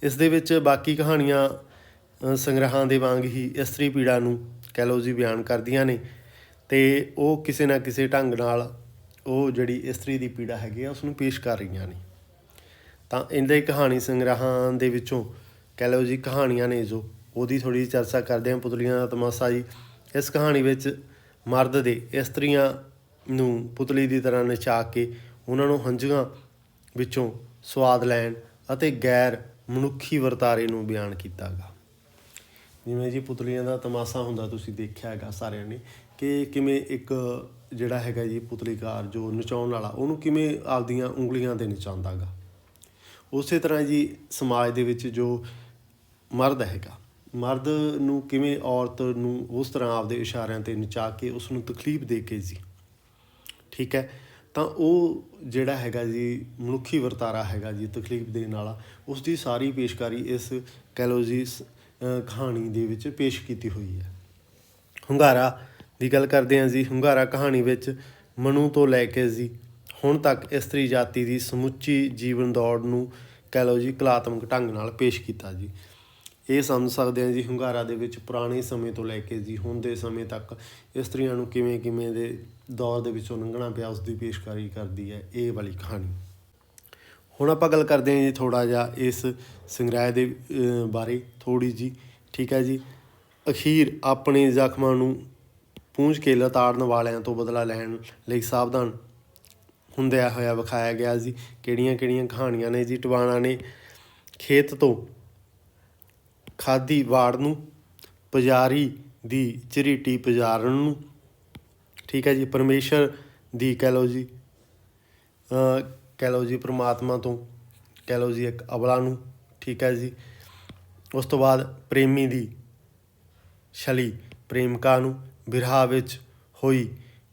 ਇਸ ਦੇ ਵਿੱਚ ਬਾਕੀ ਕਹਾਣੀਆਂ ਸੰਗ੍ਰਹਾਂ ਦੇ ਵਾਂਗ ਹੀ ਇਸਤਰੀ ਪੀੜਾ ਨੂੰ ਕਹਿ ਲਓ ਜੀ ਬਿਆਨ ਕਰਦੀਆਂ ਨੇ, ਅਤੇ ਉਹ ਕਿਸੇ ਨਾ ਕਿਸੇ ਢੰਗ ਨਾਲ ਉਹ ਜਿਹੜੀ ਇਸਤਰੀ ਦੀ ਪੀੜਾ ਹੈਗੀ ਆ ਉਸ ਨੂੰ ਪੇਸ਼ ਕਰ ਰਹੀਆਂ ਨੇ। ਤਾਂ ਇਹਦੇ ਕਹਾਣੀ ਸੰਗ੍ਰਹਾਂ ਦੇ ਵਿੱਚੋਂ ਕਹਿ ਲਓ ਜੀ ਕਹਾਣੀਆਂ ਨੇ ਜੋ ਉਹਦੀ ਥੋੜ੍ਹੀ ਜਿਹੀ ਚਰਚਾ ਕਰਦੇ ਹਾਂ। ਪੁਤਲੀਆਂ ਦਾ ਤਮਾਸ਼ਾ ਜੀ, ਇਸ ਕਹਾਣੀ ਵਿੱਚ ਮਰਦ ਦੇ ਇਸਤਰੀਆਂ ਨੂੰ ਪੁਤਲੀ ਦੀ ਤਰ੍ਹਾਂ ਨਚਾ ਕੇ ਉਹਨਾਂ ਨੂੰ ਹੰਝੂਆਂ ਵਿੱਚੋਂ ਸਵਾਦ ਲੈਣ ਅਤੇ ਗੈਰ ਮਨੁੱਖੀ ਵਰਤਾਰੇ ਨੂੰ ਬਿਆਨ ਕੀਤਾ ਗਾ। ਜਿਵੇਂ ਜੀ ਪੁਤਲੀਆਂ ਦਾ ਤਮਾਸ਼ਾ ਹੁੰਦਾ, ਤੁਸੀਂ ਦੇਖਿਆ ਹੈਗਾ ਸਾਰਿਆਂ ਨੇ, ਕਿ ਕਿਵੇਂ ਇੱਕ ਜਿਹੜਾ ਹੈਗਾ ਜੀ ਪੁਤਲੀਕਾਰ ਜੋ ਨਚਾਉਣ ਵਾਲਾ ਉਹਨੂੰ ਕਿਵੇਂ ਆਪਦੀਆਂ ਉਂਗਲੀਆਂ 'ਤੇ ਨਚਾਉਂਦਾ ਗਾ। ਉਸੇ ਤਰ੍ਹਾਂ ਜੀ ਸਮਾਜ ਦੇ ਵਿੱਚ ਜੋ ਮਰਦ ਹੈਗਾ, ਮਰਦ ਨੂੰ ਕਿਵੇਂ ਔਰਤ ਨੂੰ ਉਸ ਤਰ੍ਹਾਂ ਆਪਦੇ ਇਸ਼ਾਰਿਆਂ 'ਤੇ ਨਚਾ ਕੇ ਉਸ ਨੂੰ ਤਕਲੀਫ ਦੇ ਕੇ ਜੀ, ਠੀਕ ਹੈ, ਤਾਂ ਉਹ ਜਿਹੜਾ ਹੈਗਾ ਜੀ ਮਨੁੱਖੀ ਵਰਤਾਰਾ ਹੈਗਾ ਜੀ ਤਕਲੀਫ ਦੇਣ ਵਾਲਾ, ਉਸ ਦੀ ਸਾਰੀ ਪੇਸ਼ਕਾਰੀ ਇਸ ਕਹਿ ਲਓ ਜੀ ਕਹਾਣੀ ਦੇ ਵਿੱਚ ਪੇਸ਼ ਕੀਤੀ ਹੋਈ ਹੈ। ਹੁੰਗਾਰਾ ਦੀ ਗੱਲ ਕਰਦੇ ਹਾਂ ਜੀ। ਹੁੰਗਾਰਾ ਕਹਾਣੀ ਵਿੱਚ ਮਨੂ ਤੋਂ ਲੈ ਕੇ ਜੀ ਹੁਣ ਤੱਕ ਇਸਤਰੀ ਜਾਤੀ ਦੀ ਸਮੁੱਚੀ ਜੀਵਨ ਦੌੜ ਨੂੰ ਕਹਿ ਲਓ ਜੀ ਕਲਾਤਮਕ ਢੰਗ ਨਾਲ ਪੇਸ਼ ਕੀਤਾ ਜੀ। ਇਹ ਸਮਝ ਸਕਦੇ ਹਾਂ ਜੀ ਹੁੰਗਾਰਾ ਦੇ ਵਿੱਚ ਪੁਰਾਣੇ ਸਮੇਂ ਤੋਂ ਲੈ ਕੇ ਜੀ ਹੁਣ ਦੇ ਸਮੇਂ ਤੱਕ ਇਸਤਰੀਆਂ ਨੂੰ ਕਿਵੇਂ ਕਿਵੇਂ ਦੇ ਦੌਰ ਦੇ ਵਿੱਚੋਂ ਲੰਘਣਾ ਪਿਆ ਉਸ ਦੀ ਪੇਸ਼ਕਾਰੀ ਕਰਦੀ ਹੈ ਇਹ ਵਾਲੀ ਕਹਾਣੀ। ਹੁਣ ਆਪਾਂ ਗੱਲ ਕਰਦੇ ਹਾਂ ਜੀ ਥੋੜ੍ਹਾ ਜਿਹਾ ਇਸ ਸੰਗ੍ਰਹਿ ਦੇ ਬਾਰੇ ਥੋੜ੍ਹੀ ਜਿਹੀ, ਠੀਕ ਹੈ ਜੀ। ਅਖੀਰ ਆਪਣੇ ਜ਼ਖਮਾਂ ਨੂੰ ਪੂੰਝ ਕੇ ਲਤਾੜਨ ਵਾਲਿਆਂ ਤੋਂ ਬਦਲਾ ਲੈਣ ਲਈ ਸਾਵਧਾਨ ਹੁੰਦਿਆਂ ਹੋਇਆ ਵਿਖਾਇਆ ਗਿਆ ਜੀ। ਕਿਹੜੀਆਂ ਕਿਹੜੀਆਂ ਕਹਾਣੀਆਂ ਨੇ ਜੀ। ਟਿਵਾਣਾ ਨੇ ਖੇਤ ਤੋਂ ਖਾਧੀ ਵਾੜ ਨੂੰ, ਪੁਜਾਰੀ ਦੀ ਝਰੀਟੀ ਪੁਜਾਰਨ ਨੂੰ, ਠੀਕ ਹੈ ਜੀ। ਪਰਮੇਸ਼ਰ ਦੀ ਕਹਿ ਲਓ ਜੀ ਪ੍ਰਮਾਤਮਾ ਤੋਂ ਕਹਿ ਲਓ ਜੀ ਇੱਕ ਅਬਲਾ ਨੂੰ, ਠੀਕ ਹੈ ਜੀ। ਉਸ ਤੋਂ ਬਾਅਦ ਪ੍ਰੇਮੀ ਦੀ ਛਲੀ ਪ੍ਰੇਮਿਕਾ ਨੂੰ, ਬਿਰਹਾ ਵਿੱਚ ਹੋਈ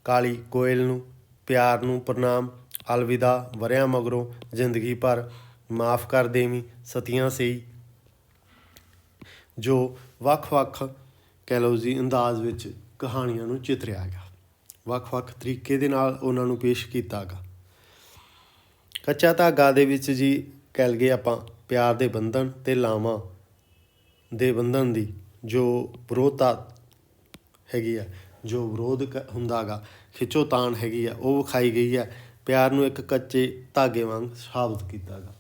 ਕਾਲੀ ਕੋਇਲ ਨੂੰ, ਪਿਆਰ ਨੂੰ ਪ੍ਰਣਾਮ, ਅਲਵਿਦਾ, ਵਰ੍ਹਿਆਂ ਮਗਰੋਂ, ਜ਼ਿੰਦਗੀ ਭਰ, ਮਾਫ਼ ਕਰ ਦੇਵੀਂ, ਸਤੀਆਂ ਸਈ, ਜੋ ਵੱਖ ਵੱਖ ਕਹਿ ਲਓ ਜੀ ਅੰਦਾਜ਼ ਵਿੱਚ ਕਹਾਣੀਆਂ ਨੂੰ ਚਿਤਰਿਆ ਗਿਆ। ਵੱਖ-ਵੱਖ ਤਰੀਕੇ ਦੇ ਨਾਲ ਉਹਨਾਂ ਨੂੰ ਪੇਸ਼ ਕੀਤਾ ਗਾ। ਕੱਚਾ ਧਾਗਾ ਦੇ ਵਿੱਚ ਜੀ ਕਹਿ ਲਈਏ ਆਪਾਂ ਪਿਆਰ ਦੇ ਬੰਧਨ ਅਤੇ ਲਾਵਾਂ ਦੇ ਬੰਧਨ ਦੀ ਜੋ ਵਿਰੋਧਤਾ ਹੈਗੀ ਆ, ਜੋ ਵਿਰੋਧ ਹੁੰਦਾ ਗਾ, ਖਿੱਚੋਤਾਣ ਹੈਗੀ ਆ, ਉਹ ਵਿਖਾਈ ਗਈ ਹੈ। ਪਿਆਰ ਨੂੰ ਇੱਕ ਕੱਚੇ ਧਾਗੇ ਵਾਂਗ ਸਾਬਤ ਕੀਤਾ ਗਾ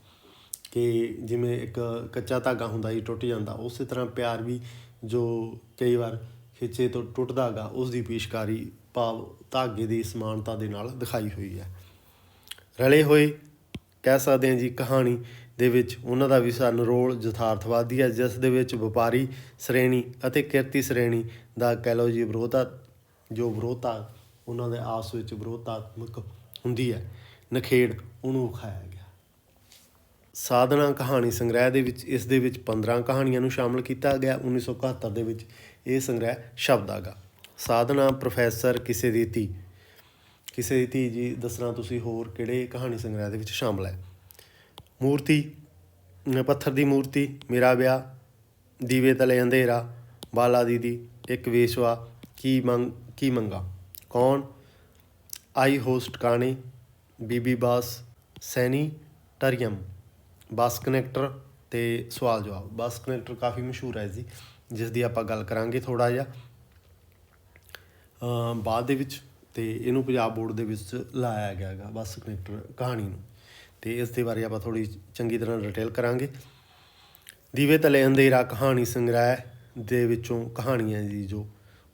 ਕਿ ਜਿਵੇਂ ਇੱਕ ਕੱਚਾ ਧਾਗਾ ਹੁੰਦਾ ਜੀ ਟੁੱਟ ਜਾਂਦਾ, ਉਸੇ ਤਰ੍ਹਾਂ ਪਿਆਰ ਵੀ ਜੋ ਕਈ ਵਾਰ ਖਿੱਚੇ ਤੋਂ ਟੁੱਟਦਾ ਗਾ, ਉਸ ਦੀ ਪੇਸ਼ਕਾਰੀ ਭਾਵ ਧਾਗੇ ਦੀ ਸਮਾਨਤਾ ਦੇ ਨਾਲ ਦਿਖਾਈ ਹੋਈ ਹੈ। ਰਲੇ ਹੋਏ ਕਹਿ ਸਕਦੇ ਹਾਂ ਜੀ ਕਹਾਣੀ ਦੇ ਵਿੱਚ ਉਹਨਾਂ ਦਾ ਵੀ ਸਾਨੂੰ ਰੋਲ ਯਥਾਰਥਵਾਦੀ ਹੈ, ਜਿਸ ਦੇ ਵਿੱਚ ਵਪਾਰੀ ਸ਼੍ਰੇਣੀ ਅਤੇ ਕਿਰਤੀ ਸ਼੍ਰੇਣੀ ਦਾ ਕਹਿ ਲਓ ਜੀ ਵਿਰੋਧਤਾ ਉਹਨਾਂ ਦੇ ਆਪਸ ਵਿੱਚ ਵਿਰੋਧਾਤਮਕ ਹੁੰਦੀ ਹੈ, ਨਖੇੜ ਉਹਨੂੰ ਵਿਖਾਇਆ ਗਿਆ। ਸਾਧਨਾ ਕਹਾਣੀ ਸੰਗ੍ਰਹਿ ਦੇ ਵਿੱਚ ਇਸ ਦੇ ਵਿੱਚ 15 ਕਹਾਣੀਆਂ ਨੂੰ ਸ਼ਾਮਲ ਕੀਤਾ ਗਿਆ। 1971 ਦੇ ਵਿੱਚ ਇਹ ਸੰਗ੍ਰਹਿ ਛਪਦਾ ਗਾ। ਸਾਧਨਾ ਪ੍ਰੋਫੈਸਰ ਕਿਸੇ ਦੀ ਧੀ ਜੀ ਦੱਸਣਾ ਤੁਸੀਂ ਹੋਰ ਕਿਹੜੇ ਕਹਾਣੀ ਸੰਗ੍ਰਹਿ ਦੇ ਵਿੱਚ ਸ਼ਾਮਲ ਹੈ। ਮੂਰਤੀ, ਪੱਥਰ ਦੀ ਮੂਰਤੀ, ਮੇਰਾ ਵਿਆਹ, ਦੀਵੇ ਤਲੇ ਅੰਧੇਰਾ, ਬਾਲਾ ਦੀਦੀ, ਇੱਕ ਵੇਸ਼ਵਾ, ਕੀ ਮੰਗਾ, ਕੌਣ, ਆਈ ਹੋਸਟ ਕਾਣੇ, ਬੀਬੀ ਬਾਸ, ਸੈਨੀਟਰੀਅਮ, ਬੱਸ ਕਨੈਕਟਰ ਅਤੇ ਸਵਾਲ ਜਵਾਬ। ਬੱਸ ਕਨੈਕਟਰ ਕਾਫੀ ਮਸ਼ਹੂਰ ਹੈ ਜੀ, ਜਿਸ ਦੀ ਆਪਾਂ ਗੱਲ ਕਰਾਂਗੇ ਥੋੜ੍ਹਾ ਜਿਹਾ ਬਾਅਦ ਦੇ ਵਿੱਚ। ਅਤੇ ਇਹਨੂੰ ਪੰਜਾਬ ਬੋਰਡ ਦੇ ਵਿੱਚ ਲਾਇਆ ਗਿਆ ਗਾ ਬੱਸ ਕਨੈਕਟਰ ਕਹਾਣੀ ਨੂੰ, ਅਤੇ ਇਸ ਦੇ ਬਾਰੇ ਆਪਾਂ ਥੋੜ੍ਹੀ ਚੰਗੀ ਤਰ੍ਹਾਂ ਡਿਟੇਲ ਕਰਾਂਗੇ। ਦੀਵੇ ਤਲੇ ਅੰਧੇਰਾ ਕਹਾਣੀ ਸੰਗ੍ਰਹਿ ਦੇ ਵਿੱਚੋਂ ਕਹਾਣੀ ਹੈ ਜੀ ਜੋ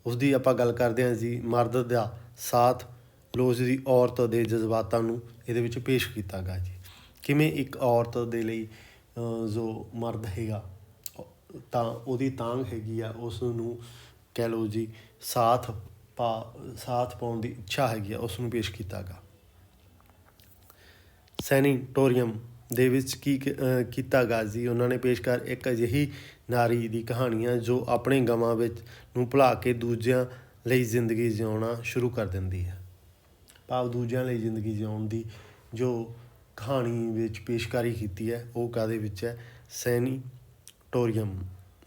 ਉਸਦੀ ਆਪਾਂ ਗੱਲ ਕਰਦੇ ਹਾਂ ਜੀ। ਮਰਦ ਦਾ ਸਾਥ ਲੋਚਦੀ ਔਰਤ ਦੇ ਜਜ਼ਬਾਤਾਂ ਨੂੰ ਇਹਦੇ ਵਿੱਚ ਪੇਸ਼ ਕੀਤਾ ਗਾ ਜੀ। ਕਿਵੇਂ ਇੱਕ ਔਰਤ ਦੇ ਲਈ ਜੋ ਮਰਦ ਹੈਗਾ ਤਾਂ ਉਹਦੀ ਤਾਂਘ ਹੈਗੀ ਆ, ਉਸ ਨੂੰ ਕਹਿ ਲਓ ਜੀ ਸਾਥ ਪਾਉਣ ਦੀ ਇੱਛਾ ਹੈਗੀ ਆ, ਉਸ ਨੂੰ ਪੇਸ਼ ਕੀਤਾ ਗਾ। ਸੈਨੀਟੋਰੀਅਮ ਦੇ ਵਿੱਚ ਕੀ ਕੀਤਾ ਗਾ ਜੀ, ਉਹਨਾਂ ਨੇ ਪੇਸ਼ ਕਰ ਇੱਕ ਅਜਿਹੀ ਨਾਰੀ ਦੀ ਕਹਾਣੀ ਆ ਜੋ ਆਪਣੇ ਗਮਾਂ ਵਿੱਚ ਨੂੰ ਭੁਲਾ ਕੇ ਦੂਜਿਆਂ ਲਈ ਜ਼ਿੰਦਗੀ ਜਿਉਣਾ ਸ਼ੁਰੂ ਕਰ ਦਿੰਦੀ ਹੈ। ਭਾਵ ਦੂਜਿਆਂ ਲਈ ਜ਼ਿੰਦਗੀ ਜਿਉਣ ਦੀ ਜੋ ਕਹਾਣੀ ਵਿੱਚ ਪੇਸ਼ਕਾਰੀ ਕੀਤੀ ਹੈ ਉਹ ਕਾਹਦੇ ਵਿੱਚ ਹੈ, ਸੈਨੀਟੋਰੀਅਮ